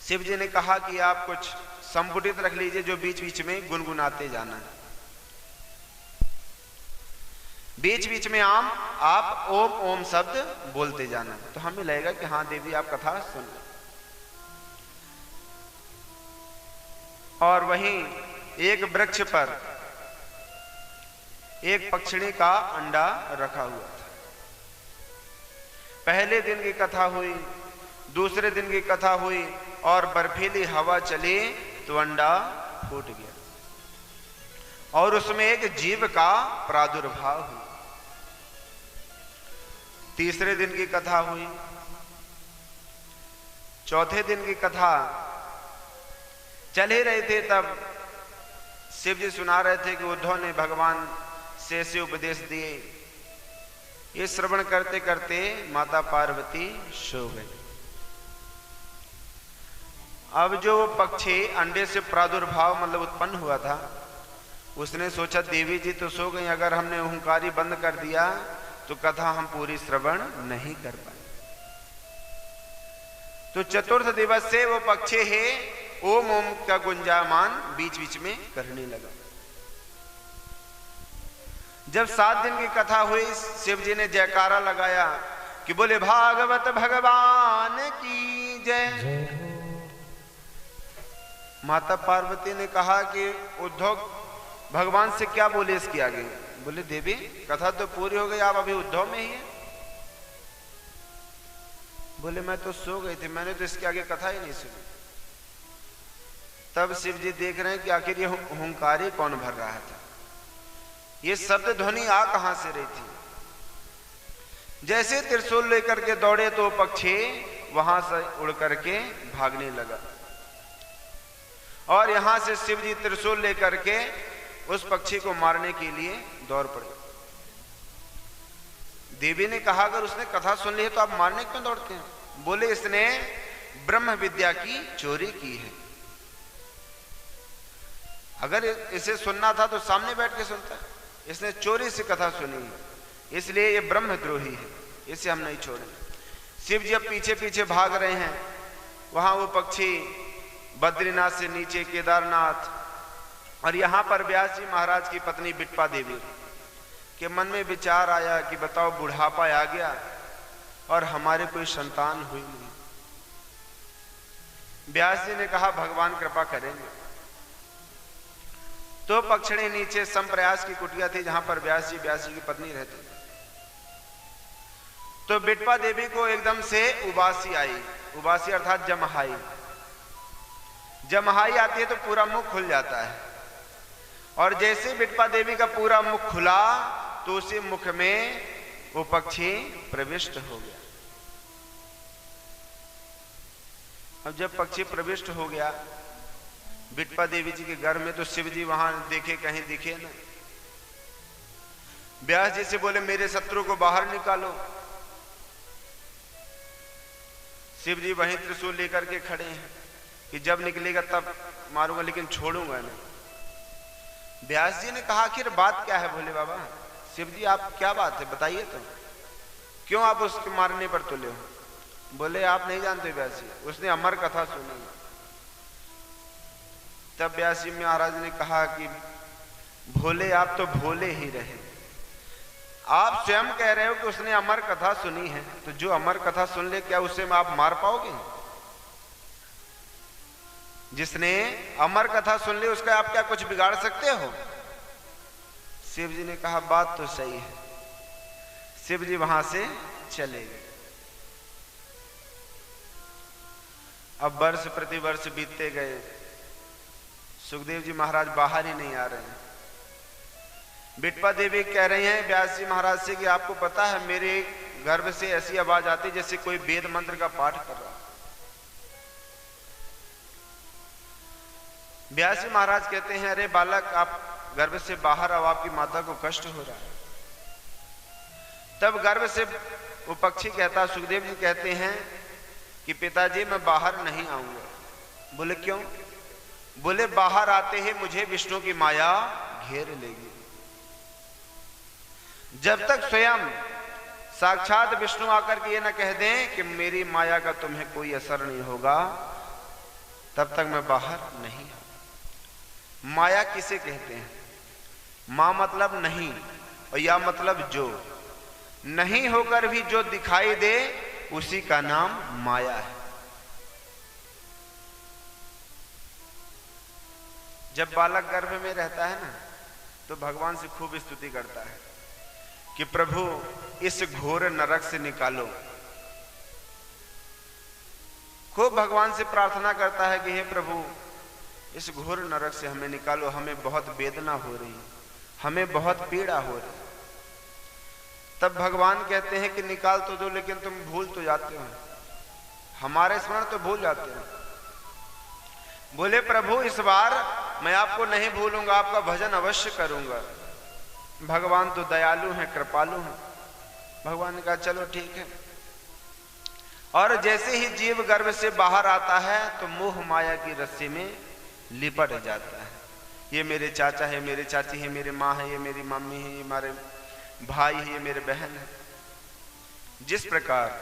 शिव जी ने कहा कि आप कुछ संपुटित रख लीजिए जो बीच बीच में गुनगुनाते जाना है। बीच बीच में आप ओम ओम शब्द बोलते जाना, तो हमें लगेगा कि हाँ देवी आप कथा सुन। और वहीं एक वृक्ष पर एक पक्षिणी का अंडा रखा हुआ था। पहले दिन की कथा हुई, दूसरे दिन की कथा हुई और बर्फीली हवा चली तो अंडा फूट गया और उसमें एक जीव का प्रादुर्भाव हुआ। तीसरे दिन की कथा हुई, चौथे दिन की कथा चल ही रहे थे, तब शिव जी सुना रहे थे कि उद्धव ने भगवान से ऐसे उपदेश दिए। ये श्रवण करते करते माता पार्वती सो गई। अब जो पक्षी अंडे से प्रादुर्भाव मतलब उत्पन्न हुआ था, उसने सोचा देवी जी तो सो गई, अगर हमने हुंकारी बंद कर दिया तो कथा हम पूरी श्रवण नहीं कर पाए। तो चतुर्थ दिवस से वो पक्षी है ओम ओम का गुंजायमान बीच बीच में करने लगा। जब 7 दिन की कथा हुई, शिव जी ने जयकारा लगाया कि बोले भागवत भगवान की जय। माता पार्वती ने कहा कि उद्धव भगवान से क्या बोले इसके आगे? बोले देवी कथा तो पूरी हो गई, आप अभी उद्धव में ही है। बोले मैं तो सो गई थी, मैंने तो इसके आगे कथा ही नहीं सुनी। तब शिव जी देख रहे हैं कि आखिर ये हुंकारी कौन भर रहा था, ये शब्द ध्वनि आ कहां से रही थी। जैसे त्रिशूल लेकर के दौड़े तो पक्षी वहां से उड़ करके भागने लगा और यहां से शिव जी त्रिशूल लेकर के उस पक्षी को मारने के लिए दौड़ पड़े। देवी ने कहा अगर उसने कथा सुन ली है तो आप मारने क्यों दौड़ते हैं? बोले इसने ब्रह्म विद्या की चोरी की है, अगर इसे सुनना था तो सामने बैठ के सुनता है, इसने चोरी से कथा सुनी है, इसलिए ये ब्रह्मद्रोही है, इसे हम नहीं छोड़ेंगे। शिव जी अब पीछे पीछे भाग रहे हैं। वहां वो पक्षी बद्रीनाथ से नीचे केदारनाथ, और यहां पर व्यास जी महाराज की पत्नी बिट्पा देवी के मन में विचार आया कि बताओ बुढ़ापा आ गया और हमारे कोई संतान हुई नहीं। व्यास जी ने कहा भगवान कृपा करेंगे। तो पक्षिणी नीचे संप्रयास की कुटिया थी जहां पर व्यास जी की पत्नी रहती। तो बिट्पा देवी को एकदम से उबासी आई, उबासी अर्थात जमहाई। जब महाई आती है तो पूरा मुख खुल जाता है, और जैसे बिटपा देवी का पूरा मुख खुला तो उसी मुख में वो पक्षी प्रविष्ट हो गया। अब जब पक्षी प्रविष्ट हो गया बिटपा देवी जी के घर में, तो शिव जी वहां देखे, कहीं दिखे ना। व्यास जी से बोले मेरे शत्रु को बाहर निकालो। शिव जी वहीं त्रिशूल लेकर के खड़े हैं कि जब निकलेगा तब मारूंगा, लेकिन छोड़ूंगा नहीं। व्यास जी ने कहा आखिर बात क्या है भोले बाबा? शिव जी आप क्या बात है बताइए तो, क्यों आप उसके मारने पर तुले हो? बोले आप नहीं जानते व्यास जी, उसने अमर कथा सुनी। तब व्यास जी महाराज ने कहा कि भोले आप तो भोले ही रहे, आप स्वयं कह रहे हो कि उसने अमर कथा सुनी है, तो जो अमर कथा सुन ले क्या उसे आप मार पाओगे? जिसने अमर कथा सुन ली उसका आप क्या कुछ बिगाड़ सकते हो? शिव जी ने कहा बात तो सही है। शिव जी वहां से चले गए। अब वर्ष प्रतिवर्ष बीतते गए, सुखदेव जी महाराज बाहर ही नहीं आ रहे हैं। बिटपा देवी कह रही हैं व्यास जी महाराज से कि आपको पता है मेरे गर्भ से ऐसी आवाज आती जैसे कोई वेद मंत्र का पाठ कर रहा। व्यास जी महाराज कहते हैं अरे बालक आप गर्भ से बाहर आओ, आपकी माता को कष्ट हो रहा है। तब गर्भ से वो पक्षी कहता, सुखदेव जी कहते हैं कि पिताजी मैं बाहर नहीं आऊंगा। बोले क्यों? बोले बाहर आते ही मुझे विष्णु की माया घेर लेगी। जब तक स्वयं साक्षात विष्णु आकर के ये न कह दें कि मेरी माया का तुम्हें कोई असर नहीं होगा, तब तक मैं बाहर नहीं आऊंगा। माया किसे कहते हैं? मां मतलब नहीं, और या मतलब जो नहीं होकर भी जो दिखाई दे उसी का नाम माया है। जब बालक गर्भ में रहता है ना, तो भगवान से खूब स्तुति करता है कि प्रभु इस घोर नरक से निकालो। खूब भगवान से प्रार्थना करता है कि हे प्रभु इस घोर नरक से हमें निकालो, हमें बहुत वेदना हो रही, हमें बहुत पीड़ा हो रही। तब भगवान कहते हैं कि निकाल तो दो, लेकिन तुम भूल तो जाते हो, हमारे स्मरण तो भूल जाते हो। बोले प्रभु इस बार मैं आपको नहीं भूलूंगा, आपका भजन अवश्य करूंगा। भगवान तो दयालु हैं, कृपालु हैं। भगवान ने कहा चलो ठीक है। और जैसे ही जीव गर्भ से बाहर आता है तो मोह माया की रस्सी में लिपट जाता है। ये मेरे चाचा है, मेरे चाची है, मेरी माँ है, ये मेरी मम्मी है, ये हमारे भाई है, ये मेरे बहन है। जिस प्रकार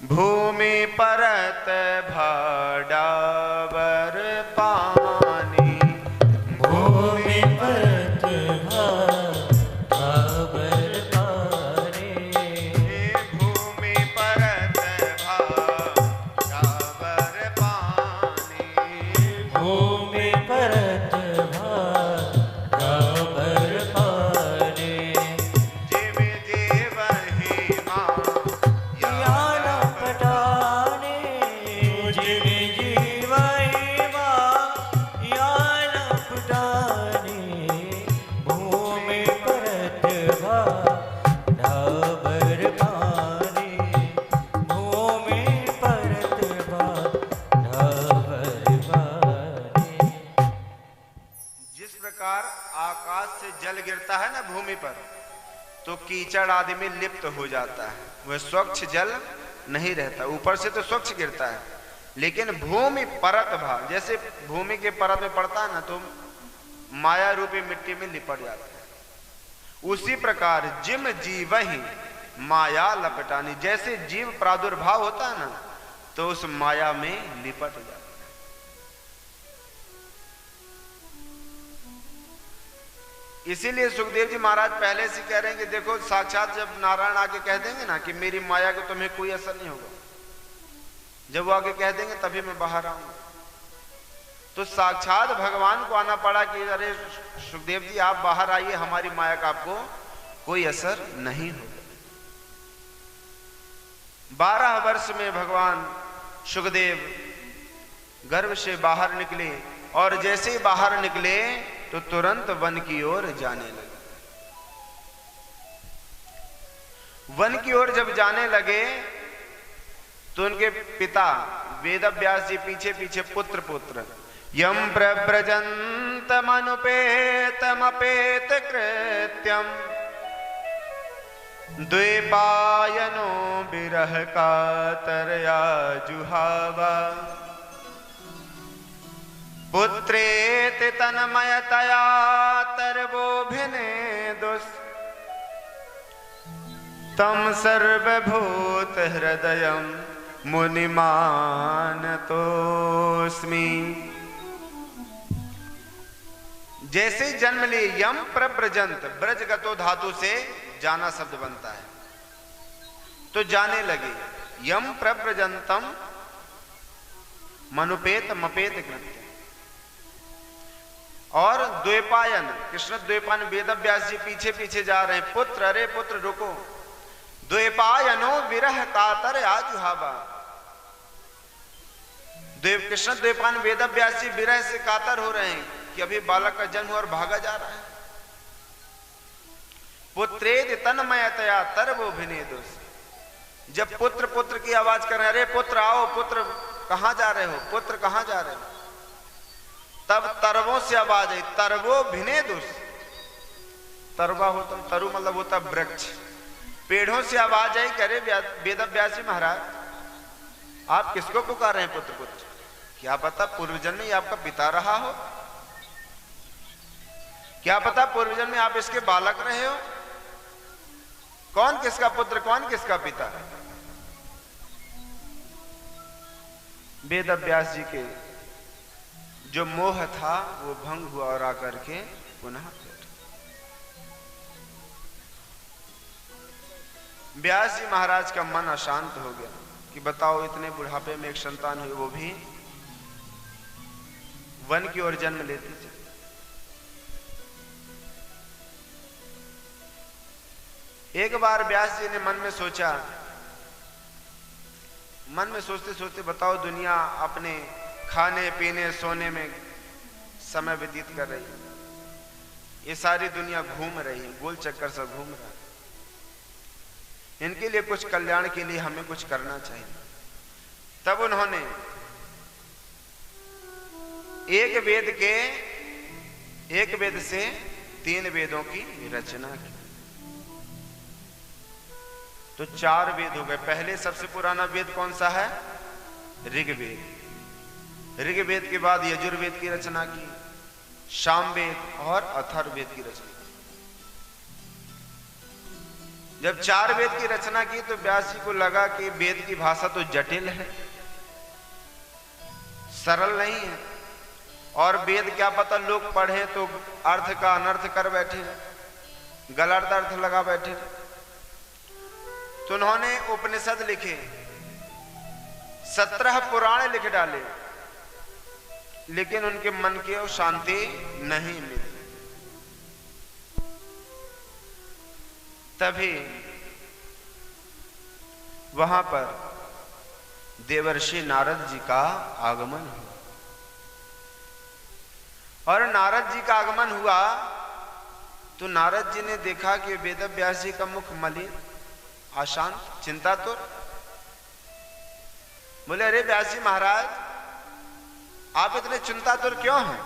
भूमि परत भाडावर पानी, भूमि परत भाडावर पानी, भूमि परत भाडावर पानी, भूमि परत भाडावर पानी, जिम जीवहि माया यान पटाने, जिम जीवहि यान पटाने, भूमि परत भाडावर पानी, भूमि परत भाडावर पानी। जिस प्रकार आकाश से जल गिरता है ना भूमि पर, तो कीचड़ आदि में लिप्त हो जाता है, वह स्वच्छ जल नहीं रहता। ऊपर से तो स्वच्छ गिरता है, लेकिन भूमि परत भाग, जैसे भूमि के परत में पड़ता है ना तो माया रूपी मिट्टी में लिपट जाता है। उसी प्रकार जिम जीवहि माया लपटानी, जैसे जीव प्रादुर्भाव होता है ना तो उस माया में लिपट जाता है। इसीलिए सुखदेव जी महाराज पहले से कह रहे हैं कि देखो साक्षात जब नारायण आके कह देंगे ना कि मेरी माया को तुम्हें कोई असर नहीं होगा, जब वो आके कह देंगे तभी मैं बाहर आऊंगा। तो साक्षात भगवान को आना पड़ा कि अरे सुखदेव जी आप बाहर आइए, हमारी माया का आपको कोई असर नहीं होगा। 12 वर्ष में भगवान सुखदेव गर्भ से बाहर निकले और जैसे ही बाहर निकले तो तुरंत वन की ओर जाने लगे। वन की ओर जब जाने लगे तो उनके पिता वेदव्यास जी पीछे पीछे पुत्र पुत्र यम प्रव्रजन्तमनुपेतमपेत कृत्यम द्वैपायनो विरह कातरया जुहावा पुत्रेति तन्मयतया तर्वोभिनेदुस् तम सर्वभूत हृदयं मुनिमानतोस्मि। जैसे जन्म लिए यम प्रव्रजंत, ब्रजगतो धातु से जाना शब्द बनता है, तो जाने लगे। यम प्रव्रजंतम मनुपेत मपेत कृत्य। और द्वैपायन, कृष्ण द्वैपायन वेदव्यास जी पीछे पीछे जा रहे हैं। पुत्र, अरे पुत्र रुको। द्वैपायनो विरह कातर आजुहावा। कृष्ण द्वैपायन वेदव्यास जी विरह से कातर हो रहे हैं कि अभी बालक का जन्म और भागा जा रहा है। पुत्रेद तन्मयतया तर्वोभिनेदुस्। जब पुत्र पुत्र की आवाज कर रहे हैं, अरे पुत्र आओ, पुत्र कहां जा रहे हो, पुत्र कहां जा रहे हो, तब तरवों से आवाज आई, तर्वोभिनेदुस्। तरवा होता, तरु मतलब होता वृक्ष, पेड़ों से आवाज आई कि अरे वेदव्यास जी महाराज आप किसको पुकार रहे हैं पुत्र पुत्र? क्या पता पूर्वजन्म में आपका पिता रहा हो, क्या पता पूर्वजन्म में आप इसके बालक रहे हो। कौन किसका पुत्र, कौन किसका पिता? वेदव्यास जी के जो मोह था वो भंग हुआ और आकर के पुनः व्यास जी महाराज का मन अशांत हो गया कि बताओ इतने बुढ़ापे में एक संतान हुई, वो भी वन की ओर जन्म लेती थी। एक बार व्यास जी ने मन में सोचा, मन में सोचते सोचते बताओ दुनिया अपने खाने पीने सोने में समय व्यतीत कर रही है, ये सारी दुनिया घूम रही है, गोल चक्कर से घूम रहा है। इनके लिए कुछ कल्याण के लिए हमें कुछ करना चाहिए। तब उन्होंने एक वेद से 3 वेदों की रचना की, तो 4 वेद हो गए। पहले सबसे पुराना वेद कौन सा है? ऋग्वेद। ऋग्वेद के बाद यजुर्वेद की रचना की, सामवेद और अथर्ववेद की रचना। जब 4 वेद की रचना की तो व्यास जी को लगा कि वेद की भाषा तो जटिल है, सरल नहीं है, और वेद क्या पता लोग पढ़े तो अर्थ का अनर्थ कर बैठे, गलत अर्थ लगा बैठे। तो उन्होंने उपनिषद लिखे, 17 पुराण लिख डाले, लेकिन उनके मन की शांति नहीं मिली। तभी वहां पर देवर्षि नारद जी का आगमन हुआ, और नारद जी का आगमन हुआ तो नारद जी ने देखा कि वेदव्यास जी का मुख मलिन, अशांत, चिंतातुर। बोले अरे व्यास जी महाराज आप इतने चिंतातुर क्यों हैं?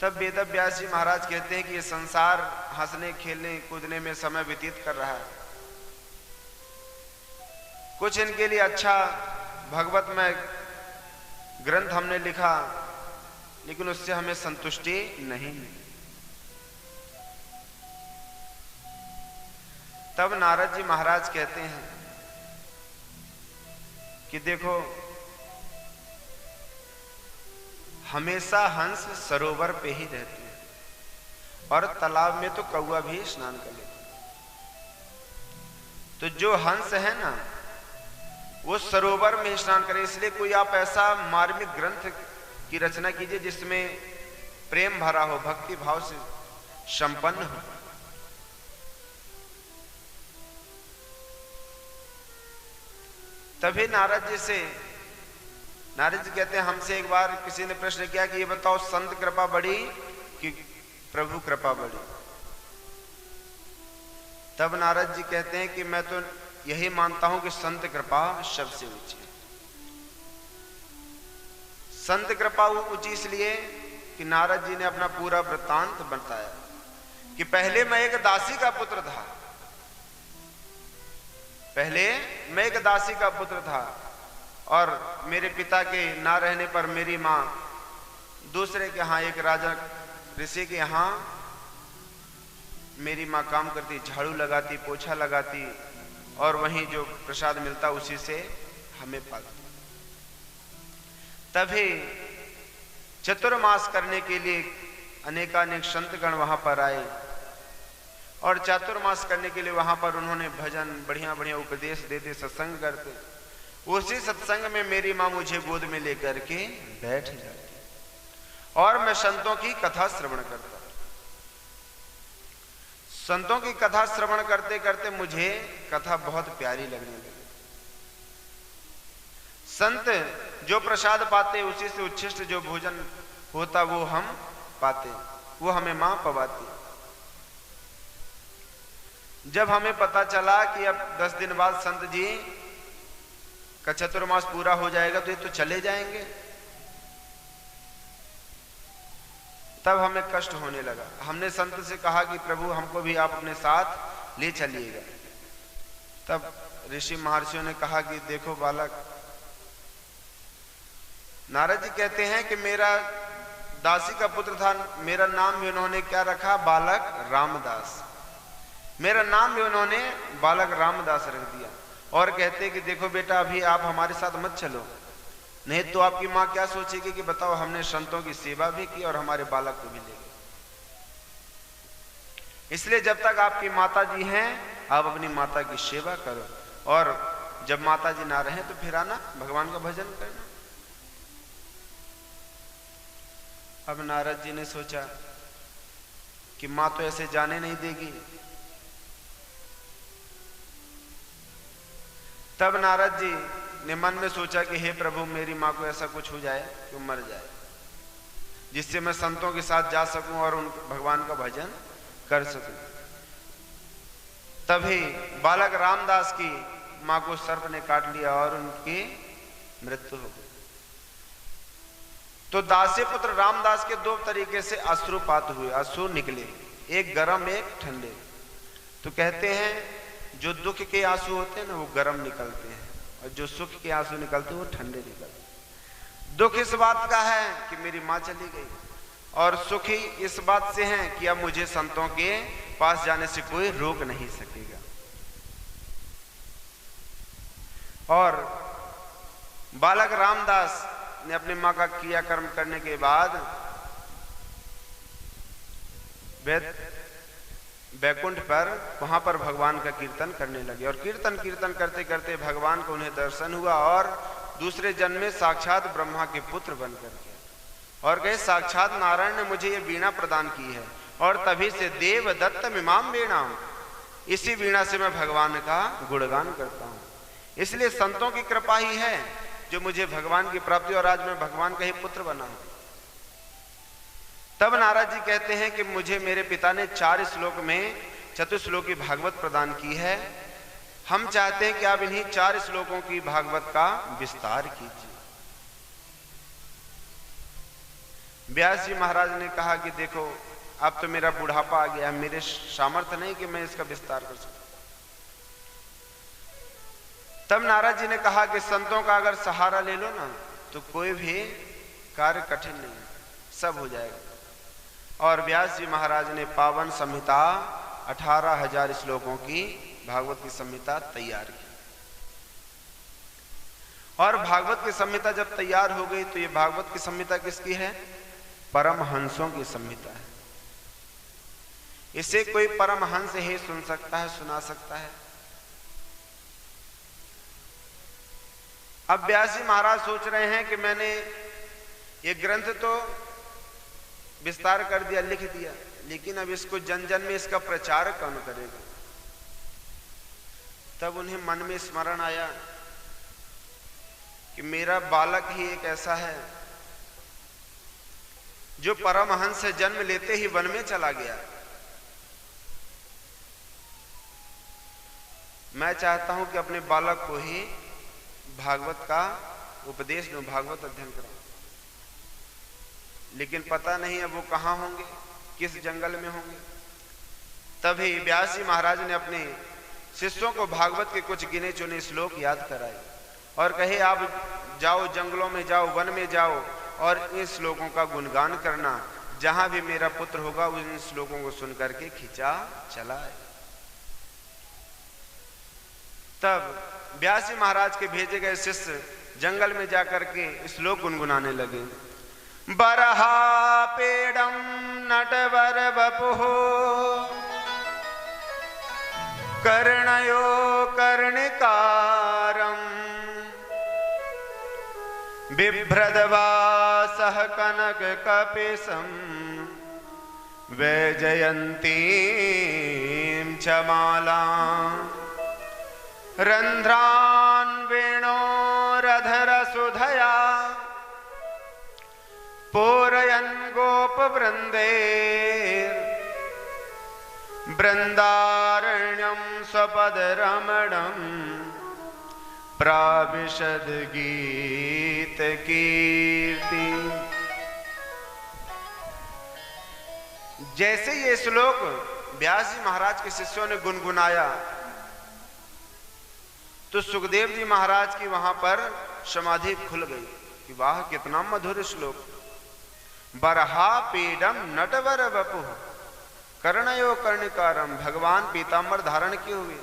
तब वेदव्यास जी महाराज कहते हैं कि ये संसार हंसने खेलने कूदने में समय व्यतीत कर रहा है, कुछ इनके लिए अच्छा भगवत में ग्रंथ हमने लिखा, लेकिन उससे हमें संतुष्टि नहीं मिली। तब नारद जी महाराज कहते हैं कि देखो हमेशा हंस सरोवर पे ही रहते हैं, और तालाब में तो कौवा भी स्नान कर लेते हैं। तो जो हंस है ना वो सरोवर में स्नान करे, इसलिए कोई आप ऐसा मार्मिक ग्रंथ की रचना कीजिए जिसमें प्रेम भरा हो, भक्ति भाव से संपन्न हो। तभी नारद जी कहते हैं, हमसे एक बार किसी ने प्रश्न किया कि ये बताओ संत कृपा बड़ी कि प्रभु कृपा बड़ी? तब नारद जी कहते हैं कि मैं तो यही मानता हूं कि संत कृपा सबसे ऊंची है। संत कृपा ऊंची इसलिए कि नारद जी ने अपना पूरा वृत्तांत बताया कि पहले मैं एक दासी का पुत्र था, और मेरे पिता के ना रहने पर मेरी माँ दूसरे के यहाँ, एक राजा ऋषि के यहाँ मेरी माँ काम करती, झाड़ू लगाती, पोछा लगाती, और वहीं जो प्रसाद मिलता उसी से हमें पालती। तभी चतुर्मास करने के लिए अनेकानेक संतगण वहां पर आए, और चातुर्मास करने के लिए वहां पर उन्होंने भजन बढ़िया बढ़िया उपदेश देते, सत्संग करते। उसी सत्संग में मेरी माँ मुझे गोद में लेकर के बैठ जाती और मैं संतों की कथा श्रवण करता। संतों की कथा श्रवण करते करते मुझे कथा बहुत प्यारी लगने लगी। संत जो प्रसाद पाते उसी से उच्छिष्ट जो भोजन होता वो हम पाते, वो हमें मां पवाती। जब हमें पता चला कि अब 10 दिन बाद संत जी का चतुर्मास पूरा हो जाएगा तो ये तो चले जाएंगे, तब हमें कष्ट होने लगा। हमने संत से कहा कि प्रभु हमको भी आप अपने साथ ले चलिएगा। तब ऋषि महर्षियों ने कहा कि देखो बालक, नारद जी कहते हैं कि मेरा दासी का पुत्र था, मेरा नाम भी उन्होंने क्या रखा? बालक रामदास। मेरा नाम भी उन्होंने बालक रामदास रख दिया, और कहते कि देखो बेटा अभी आप हमारे साथ मत चलो, नहीं तो आपकी माँ क्या सोचेगी कि बताओ हमने संतों की सेवा भी की और हमारे बालक को भी ले गए। इसलिए जब तक आपकी माता जी हैं आप अपनी माता की सेवा करो, और जब माता जी ना रहे तो फिर आना भगवान का भजन करना। अब नारद जी ने सोचा कि मां तो ऐसे जाने नहीं देगी। तब नारद जी ने मन में सोचा कि हे प्रभु मेरी मां को ऐसा कुछ हो जाए कि मर जाए, जिससे मैं संतों के साथ जा सकूं और उन भगवान का भजन कर सकूं। तभी बालक रामदास की मां को सर्प ने काट लिया और उनकी मृत्यु हो गई। तो दासी पुत्र रामदास के 2 तरीके से अश्रुपात हुए, अश्रु निकले, एक गर्म एक ठंडे। तो कहते हैं जो दुख के आंसू होते हैं ना वो गर्म निकलते हैं, और जो सुख के आंसू निकलते हैं वो ठंडे निकलते हैं। दुख इस बात का है कि मेरी मां चली गई, और सुखी इस बात से है कि अब मुझे संतों के पास जाने से कोई रोक नहीं सकेगा। और बालक रामदास ने अपनी मां का क्रियाकर्म करने के बाद बैकुंठ पर वहां पर भगवान का कीर्तन करने लगे, और कीर्तन करते करते भगवान को उन्हें दर्शन हुआ, और दूसरे जन्म में साक्षात ब्रह्मा के पुत्र बनकर के, और कहे साक्षात नारायण ने मुझे ये वीणा प्रदान की है, और तभी से देव दत्तम इमाम वीणा, इसी वीणा से मैं भगवान का गुणगान करता हूं। इसलिए संतों की कृपा ही है जो मुझे भगवान की प्राप्ति, और आज मैं भगवान का ही पुत्र बना हूं। तब नारद जी कहते हैं कि मुझे मेरे पिता ने 4 श्लोक में चतुश्लोकी भागवत प्रदान की है। हम चाहते हैं कि आप इन्हीं 4 श्लोकों की भागवत का विस्तार कीजिए। व्यास जी महाराज ने कहा कि देखो अब तो मेरा बुढ़ापा आ गया, मेरे सामर्थ्य नहीं कि मैं इसका विस्तार कर सकूं। तब नारद जी ने कहा कि संतों का अगर सहारा ले लो ना तो कोई भी कार्य कठिन नहीं है, सब हो जाएगा। और व्यास जी महाराज ने पावन संहिता 18,000 श्लोकों की भागवत की संहिता तैयार की। और भागवत की संहिता जब तैयार हो गई तो ये भागवत की संहिता किसकी है? परमहंसों की संहिता है। इसे कोई परमहंस ही सुन सकता है, सुना सकता है। अब व्यास जी महाराज सोच रहे हैं कि मैंने ये ग्रंथ तो विस्तार कर दिया, लिख दिया, लेकिन अब इसको जन जन में इसका प्रचार कौन करेगा? तब उन्हें मन में स्मरण आया कि मेरा बालक ही एक ऐसा है जो परमहंस से जन्म लेते ही वन में चला गया। मैं चाहता हूं कि अपने बालक को ही भागवत का उपदेश दूं, भागवत अध्ययन कराऊं, लेकिन पता नहीं अब वो कहां होंगे, किस जंगल में होंगे। तभी व्यास जी महाराज ने अपने शिष्यों को भागवत के कुछ गिने चुने श्लोक याद कराए और कहे, आप जाओ, जंगलों में जाओ, वन में जाओ और इन श्लोकों का गुणगान करना। जहां भी मेरा पुत्र होगा उन श्लोकों को सुन करके खींचा चला है। तब व्यास जी महाराज के भेजे गए शिष्य जंगल में जाकर के श्लोक गुनगुनाने लगे। बरहा पेड़म नटवर बपुः कर्णयो कर्णिकारं बिभ्रदवासः कनक कपिशं वैजयन्तीं च मालां रन्ध्रान् वेणोरधरसुधया पूरयन् गोपवृन्दैर् बृन्दारण्यं स्वपदरमणं प्राविशद गीत कीर्ति। जैसे ये श्लोक व्यास जी महाराज के शिष्यों ने गुनगुनाया तो सुखदेव जी महाराज की वहां पर समाधि खुल गई कि वाह, कितना मधुर श्लोक। बरहा पेडम नटवर वपुः कर्णयो कर्णिकारम, भगवान पीतांबर धारण किए हुए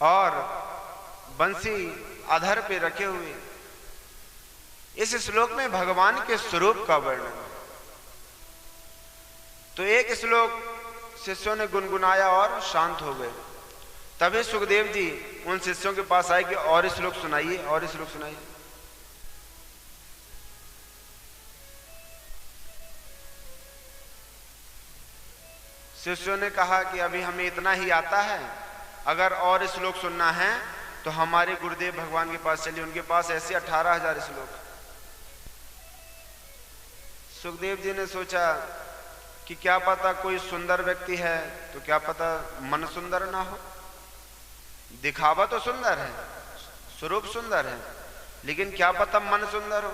और बंसी अधर पे रखे हुए। इस श्लोक में भगवान के स्वरूप का वर्णन है। तो एक श्लोक शिष्यों ने गुनगुनाया और शांत हो गए। तभी सुखदेव जी उन शिष्यों के पास आए कि और श्लोक सुनाइए, और श्लोक सुनाइए। शिष्यों ने कहा कि अभी हमें इतना ही आता है, अगर और श्लोक सुनना है तो हमारे गुरुदेव भगवान के पास चलिए, उनके पास ऐसे 18,000 श्लोक। सुखदेव जी ने सोचा कि क्या पता कोई सुंदर व्यक्ति है तो क्या पता मन सुंदर ना हो। दिखावा तो सुंदर है, स्वरूप सुंदर है, लेकिन क्या पता मन सुंदर हो।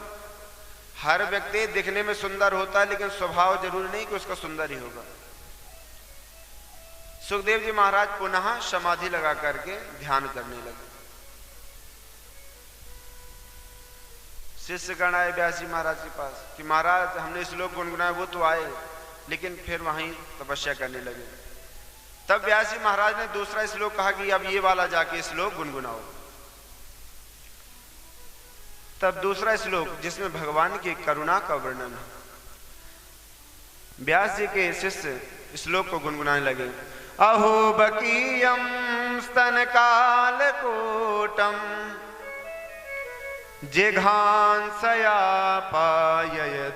हर व्यक्ति दिखने में सुंदर होता है लेकिन स्वभाव जरूरी नहीं कि उसका सुंदर ही होगा। सुखदेव जी महाराज पुनः समाधि लगा करके ध्यान करने लगे। शिष्यगण आए व्यास जी महाराज के पास कि महाराज हमने श्लोक गुनगुनाए, वो तो आए लेकिन फिर वहीं तपस्या करने लगे। तब व्यास जी महाराज ने दूसरा श्लोक कहा कि अब ये वाला जाके श्लोक गुनगुनाओ। तब दूसरा श्लोक जिसमें भगवान की करुणा का वर्णन है, व्यास जी के शिष्य श्लोक को गुनगुनाने लगे। अहोबकीयं स्तनकालकूटं जिघांसया पाययदप्यसाध्वी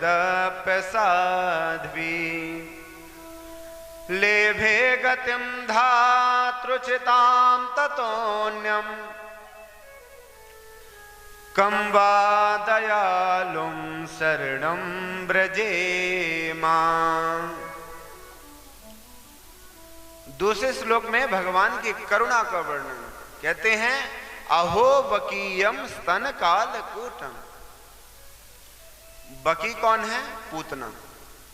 लेभे गतिं धातृचितां ततोऽन्यं कं वा दयालुं शरणं व्रजेमा। दूसरे श्लोक में भगवान की करुणा का वर्णन कहते हैं, अहो बकीयम स्तन काल कूटम। बकी कौन है? पूतना,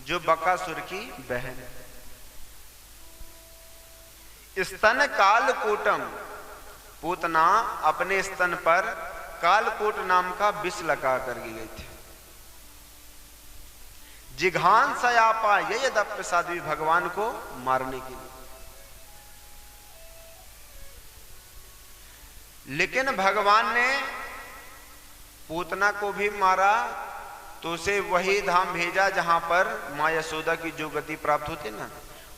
जो बकासुर की बहन है। स्तन कालकूटम, पूतना अपने स्तन पर कालकूट नाम का विष लगा कर गई थी। जिघान सयापा ये दप्यसाध्वी, भगवान को मारने के लिए। लेकिन भगवान ने पूतना को भी मारा तो उसे वही धाम भेजा जहां पर मां यशोदा की जो गति प्राप्त होती ना,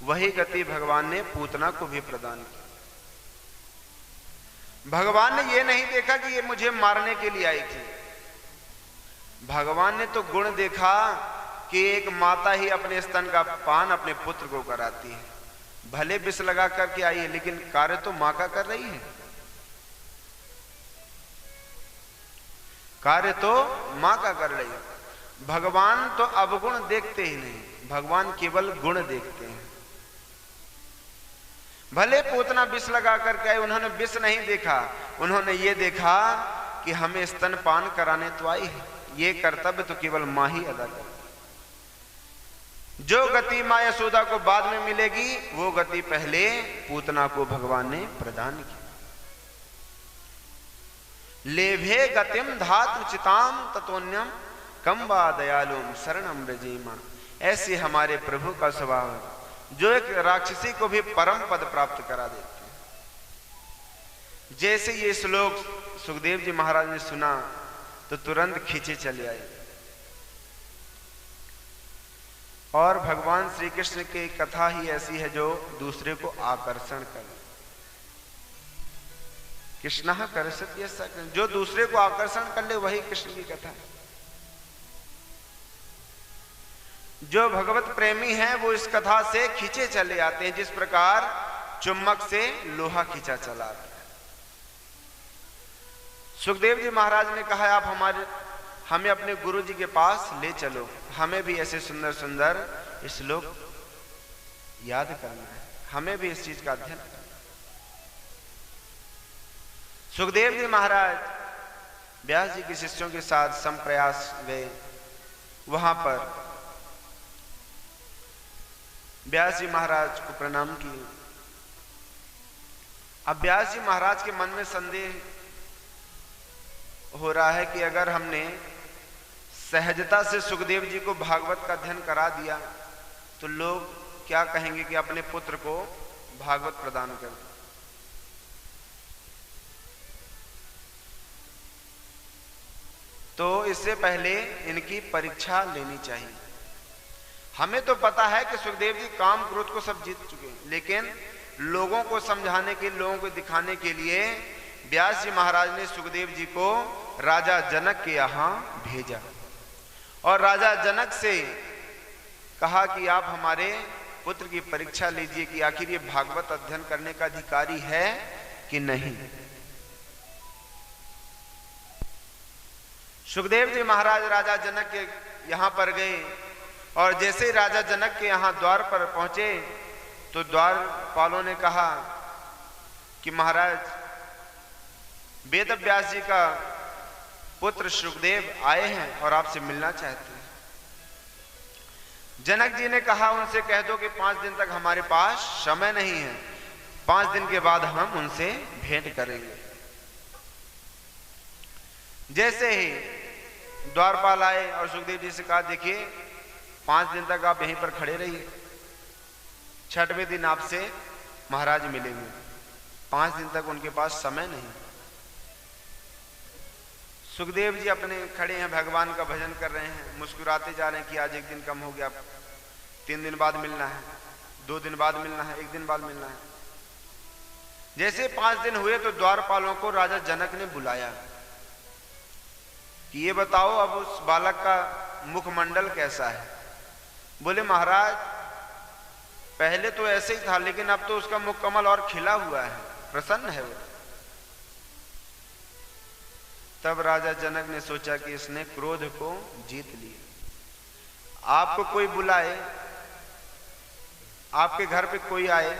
वही गति भगवान ने पूतना को भी प्रदान की। भगवान ने ये नहीं देखा कि ये मुझे मारने के लिए आई थी। भगवान ने तो गुण देखा कि एक माता ही अपने स्तन का पान अपने पुत्र को कराती है, भले विष लगा करके आई है, लेकिन कार्य तो मां का कर रही है, कार्य तो मां का कर रही है। भगवान तो अवगुण देखते ही नहीं, भगवान केवल गुण देखते हैं। भले पूतना विष लगा करके आए, उन्होंने विष नहीं देखा, उन्होंने ये देखा कि हमें स्तनपान कराने तो आई है, ये कर्तव्य तो केवल मां ही अदा कर। जो गति मां यशोदा को बाद में मिलेगी, वो गति पहले पूतना को भगवान ने प्रदान की। लेभे गतिम धातु चिताम ततोन्यम कम्बा दयालुम शरणम व्रजेमा। ऐसे हमारे प्रभु का स्वभाव है, जो एक राक्षसी को भी परम पद प्राप्त करा देते हैं। जैसे ये श्लोक सुखदेव जी महाराज ने सुना तो तुरंत खींचे चले आए और भगवान श्री कृष्ण की कथा ही ऐसी है जो दूसरे को आकर्षण करे। कृष्ण कर्षति यस्य, जो दूसरे को आकर्षण कर ले वही कृष्ण की कथा है। जो भगवत प्रेमी हैं वो इस कथा से खींचे चले आते हैं, जिस प्रकार चुम्बक से लोहा खींचा चला आता है। सुखदेव जी महाराज ने कहा, आप हमें अपने गुरु जी के पास ले चलो, हमें भी ऐसे सुंदर सुंदर श्लोक याद करना है, हमें भी इस चीज का अध्ययन करना है। सुखदेव जी महाराज व्यास जी के शिष्यों के साथ संप्रयास गए। वहां पर व्यास जी महाराज को प्रणाम किए। अब व्यास जी महाराज के मन में संदेह हो रहा है कि अगर हमने सहजता से सुखदेव जी को भागवत का अध्ययन करा दिया तो लोग क्या कहेंगे कि अपने पुत्र को भागवत प्रदान कर। तो इससे पहले इनकी परीक्षा लेनी चाहिए। हमें तो पता है कि सुखदेव जी काम क्रोध को सब जीत चुके हैं, लेकिन लोगों को समझाने के, लोगों को दिखाने के लिए व्यास जी महाराज ने सुखदेव जी को राजा जनक के यहां भेजा और राजा जनक से कहा कि आप हमारे पुत्र की परीक्षा लीजिए कि आखिर ये भागवत अध्ययन करने का अधिकारी है कि नहीं। सुखदेव जी महाराज राजा जनक के यहां पर गए और जैसे ही राजा जनक के यहां द्वार पर पहुंचे तो द्वारपालों ने कहा कि महाराज वेद व्यास जी का पुत्र सुखदेव आए हैं और आपसे मिलना चाहते हैं। जनक जी ने कहा उनसे कह दो कि 5 दिन तक हमारे पास समय नहीं है, 5 दिन के बाद हम उनसे भेंट करेंगे। जैसे ही द्वारपाल आए और सुखदेव जी से कहा देखिए 5 दिन तक आप यहीं पर खड़े रहिए, 6वें दिन आपसे महाराज मिलेंगे। 5 दिन तक उनके पास समय नहीं। सुखदेव जी अपने खड़े हैं, भगवान का भजन कर रहे हैं, मुस्कुराते जा रहे हैं कि आज 1 दिन कम हो गया, 3 दिन बाद मिलना है, 2 दिन बाद मिलना है, 1 दिन बाद मिलना है। जैसे 5 दिन हुए तो द्वारपालों को राजा जनक ने बुलाया कि ये बताओ अब उस बालक का मुखमंडल कैसा है। बोले महाराज पहले तो ऐसे ही था, लेकिन अब तो उसका मुख कमल और खिला हुआ है, प्रसन्न है वो। तब राजा जनक ने सोचा कि इसने क्रोध को जीत लिया। आपको कोई बुलाए, आपके घर पे कोई आए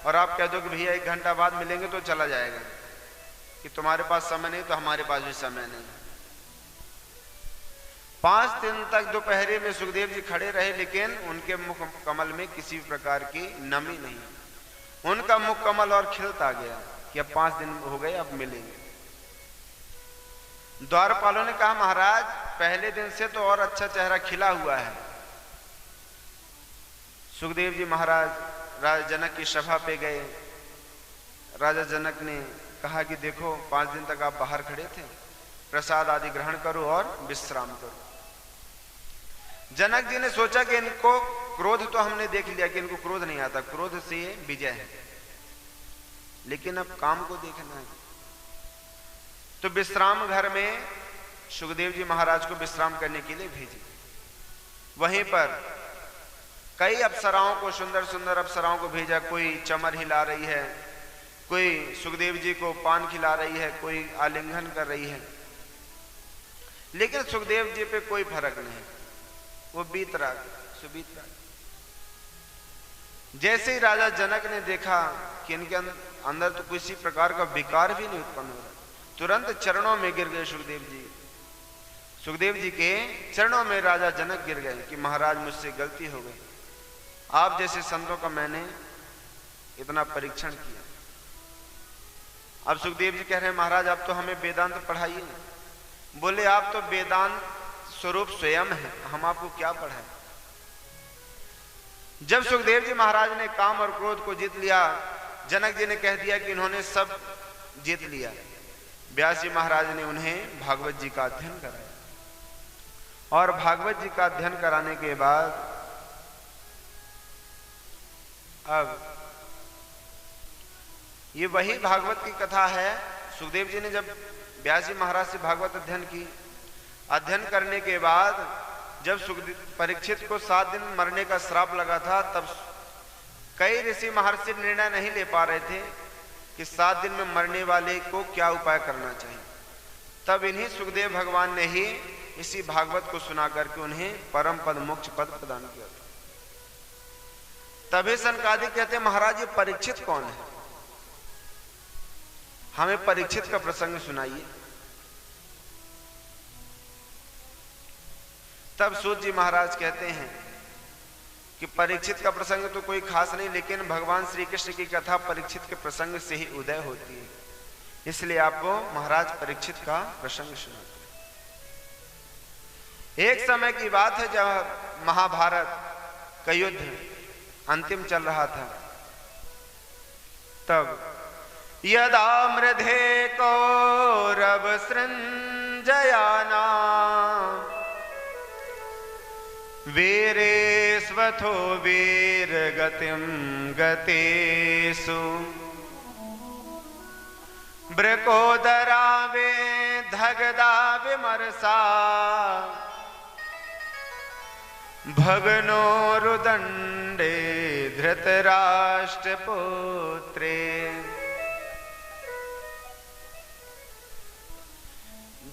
और आप कह दो कि भैया 1 घंटा बाद मिलेंगे तो चला जाएगा कि तुम्हारे पास समय नहीं तो हमारे पास भी समय नहीं। 5 दिन तक दोपहरे में सुखदेव जी खड़े रहे, लेकिन उनके मुख कमल में किसी प्रकार की नमी नहीं। उनका मुख कमल और खिलता गया कि अब 5 दिन हो गए, अब मिलेंगे। द्वारपालों ने कहा महाराज पहले दिन से तो और अच्छा चेहरा खिला हुआ है। सुखदेव जी महाराज राजा जनक की सभा पे गए। राजा जनक ने कहा कि देखो 5 दिन तक आप बाहर खड़े थे, प्रसाद आदि ग्रहण करो और विश्राम करो। जनक जी ने सोचा कि इनको क्रोध तो हमने देख लिया कि इनको क्रोध नहीं आता, क्रोध से ये विजय है, लेकिन अब काम को देखना है। तो विश्राम घर में सुखदेव जी महाराज को विश्राम करने के लिए भेजे। वहीं पर कई अप्सराओं को, सुंदर सुंदर अप्सराओं को भेजा। कोई चमर हिला रही है, कोई सुखदेव जी को पान खिला रही है, कोई आलिंगन कर रही है, लेकिन सुखदेव जी पे कोई फर्क नहीं। वो बीतराग, सुबीतराग। जैसे ही राजा जनक ने देखा कि इनके अंदर तो किसी प्रकार का विकार भी नहीं उत्पन्न हो रहा, तुरंत चरणों में गिर गए सुखदेव जी। सुखदेव जी के चरणों में राजा जनक गिर गए कि महाराज मुझसे गलती हो गई, आप जैसे संतों का मैंने इतना परीक्षण किया। अब सुखदेव जी कह रहे हैं महाराज आप तो हमें वेदांत पढ़ाइए। बोले आप तो वेदांत स्वरूप स्वयं है, हम आपको क्या पढ़ाएं। जब सुखदेव जी महाराज ने काम और क्रोध को जीत लिया, जनक जी ने कह दिया कि इन्होंने सब जीत लिया। व्यास जी महाराज ने उन्हें भागवत जी का अध्ययन कराया, और भागवत जी का अध्ययन कराने के बाद अब ये वही भागवत की कथा है। सुखदेव जी ने जब व्यास जी महाराज से भागवत अध्ययन की, अध्ययन करने के बाद जब परीक्षित को 7 दिन मरने का श्राप लगा था, तब कई ऋषि महर्षि निर्णय नहीं ले पा रहे थे कि 7 दिन में मरने वाले को क्या उपाय करना चाहिए। तब इन्हीं सुखदेव भगवान ने ही इसी भागवत को सुना करके उन्हें परम पद मोक्ष पद प्रदान किया था। तभी सनकादिक कहते महाराज ये परीक्षित कौन है, हमें परीक्षित का प्रसंग सुनाइए। तब सूत जी महाराज कहते हैं कि परीक्षित का प्रसंग तो कोई खास नहीं, लेकिन भगवान श्री कृष्ण की कथा परीक्षित के प्रसंग से ही उदय होती है, इसलिए आपको महाराज परीक्षित का प्रसंग सुनाते हैं। एक समय की बात है जब महाभारत का युद्ध अंतिम चल रहा था, तब यदा मृधे कौरव सृंजयाना वीरेस्वथो वीर गतिम गतेषु ब्रकोदरावे धगदा विमर्शा भगनो रुदंडे धृतराष्ट्र पुत्रे।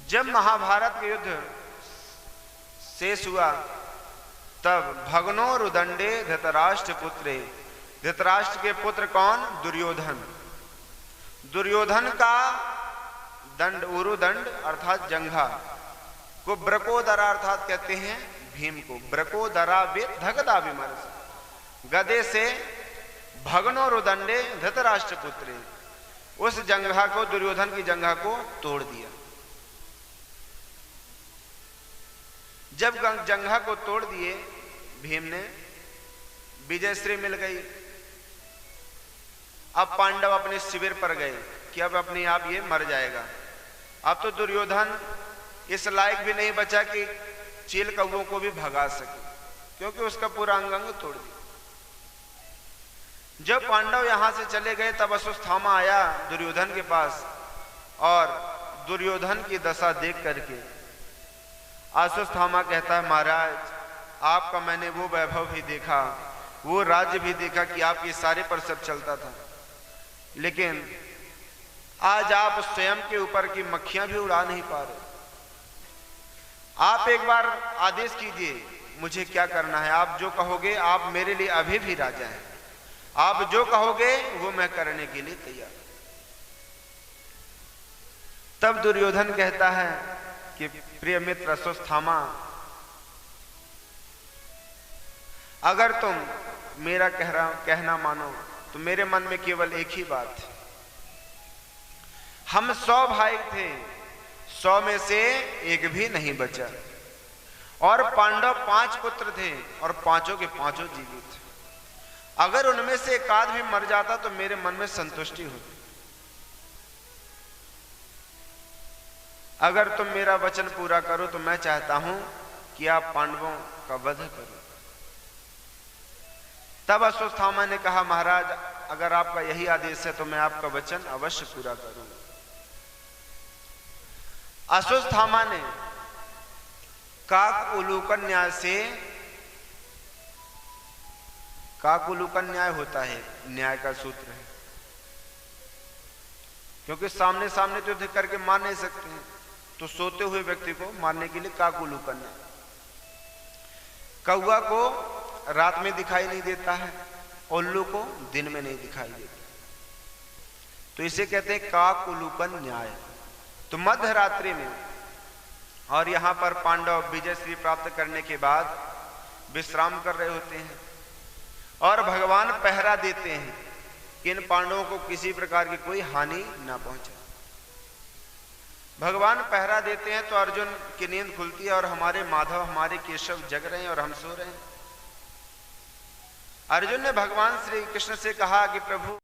जब महाभारत के युद्ध शेष हुआ, तब भगनो रुदंडे धृतराष्ट्र पुत्रे, धृतराष्ट्र के पुत्र कौन? दुर्योधन। दुर्योधन का दंड, उरुदंड अर्थात जंघा को ब्रकोदरा अर्थात कहते हैं भीम को। ब्रकोदरा वे धगदा विमर्श, गदे से भगनो रुदंडे धृतराष्ट्र पुत्रे, उस जंघा को, दुर्योधन की जंघा को तोड़ दिया। जब जंघा को तोड़ दिए भीम ने, विजयश्री मिल गई। अब पांडव अपने शिविर पर गए कि अब अपने आप ये मर जाएगा। अब तो दुर्योधन इस लायक भी नहीं बचा कि चील कौवों को भी भगा सके, क्योंकि उसका पूरा अंग अंग तोड़ दिया। जब पांडव यहां से चले गए, तब अश्वत्थामा आया दुर्योधन के पास, और दुर्योधन की दशा देख करके अश्वत्थामा कहता है महाराज आपका मैंने वो वैभव भी देखा, वो राज्य भी देखा कि आपके सारे पर सब चलता था, लेकिन आज आप स्वयं के ऊपर की मक्खियां भी उड़ा नहीं पा रहे। आप एक बार आदेश कीजिए मुझे क्या करना है। आप जो कहोगे, आप मेरे लिए अभी भी राजा हैं, आप जो कहोगे वो मैं करने के लिए तैयार। तब दुर्योधन कहता है कि प्रिय मित्र अश्वत्थामा, अगर तुम मेरा कहना मानो तो मेरे मन में केवल एक ही बात है। हम 100 भाई थे, 100 में से एक भी नहीं बचा, और पांडव 5 पुत्र थे और पांचों के पांचों जीवित थे। अगर उनमें से एक आध भी मर जाता तो मेरे मन में संतुष्टि होती। अगर तुम मेरा वचन पूरा करो तो मैं चाहता हूं कि आप पांडवों का वध करो। तब अश्वत्थामा ने कहा महाराज अगर आपका यही आदेश है तो मैं आपका वचन अवश्य पूरा करूंगा। अश्वत्थामा ने काक उलूकन न्याय से काकुलुकन न्याय होता है, न्याय का सूत्र है, क्योंकि सामने सामने तो युद्ध करके मार नहीं सकते हैं, तो सोते हुए व्यक्ति को मारने के लिए काकुलुकन है। कौवा को रात में दिखाई नहीं देता है, उल्लू को दिन में नहीं दिखाई देता, तो इसे कहते हैं काकुलुकन न्याय। तो मध्य रात्रि में और यहां पर पांडव विजय श्री प्राप्त करने के बाद विश्राम कर रहे होते हैं और भगवान पहरा देते हैं कि इन पांडवों को किसी प्रकार की कोई हानि ना पहुंचे। भगवान पहरा देते हैं तो अर्जुन की नींद खुलती है और हमारे माधव हमारे केशव जग रहे हैं और हम सो रहे हैं। अर्जुन ने भगवान श्री कृष्ण से कहा कि प्रभु